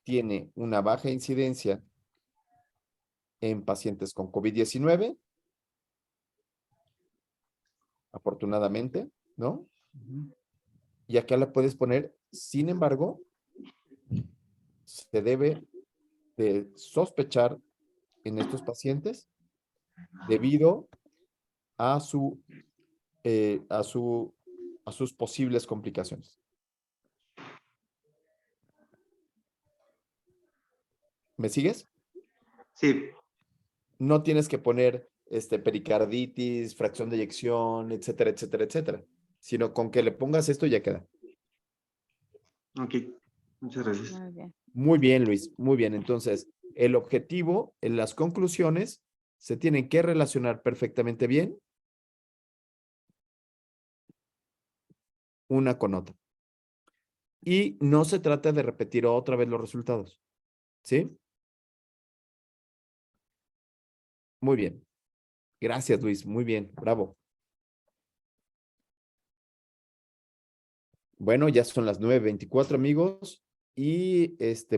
tiene una baja incidencia en pacientes con COVID-19, afortunadamente, ¿no? Y acá la puedes poner, sin embargo, se debe de sospechar en estos pacientes debido a sus posibles complicaciones. ¿Me sigues? Sí. No tienes que poner pericarditis, fracción de eyección, etcétera, etcétera, etcétera, sino con que le pongas esto ya queda. Ok, muchas gracias. Muy bien. Muy bien, Luis, muy bien. Entonces, el objetivo en las conclusiones se tienen que relacionar perfectamente bien una con otra. Y no se trata de repetir otra vez los resultados. ¿Sí? Muy bien. Gracias, Luis. Muy bien. Bravo. Bueno, ya son las 9:24, amigos. Y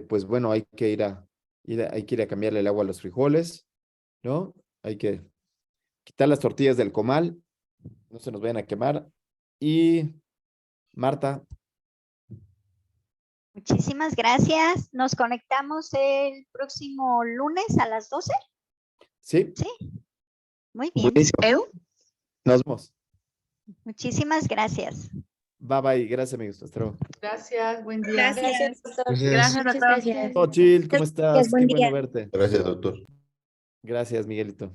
pues bueno, hay que ir a cambiarle el agua a los frijoles, ¿no? Hay que quitar las tortillas del comal, no se nos vayan a quemar. Y Marta. Muchísimas gracias. Nos conectamos el próximo lunes a las 12. Sí. Sí. Muy bien. Buenísimo. Nos vemos. Muchísimas gracias. Bye bye. Gracias, amigos. Hasta luego. Gracias, buen día. Gracias, doctor. Gracias. Muchas gracias. Ochil, ¿cómo estás? Buen Qué bueno día. verte. Gracias, doctor. Gracias, Miguelito.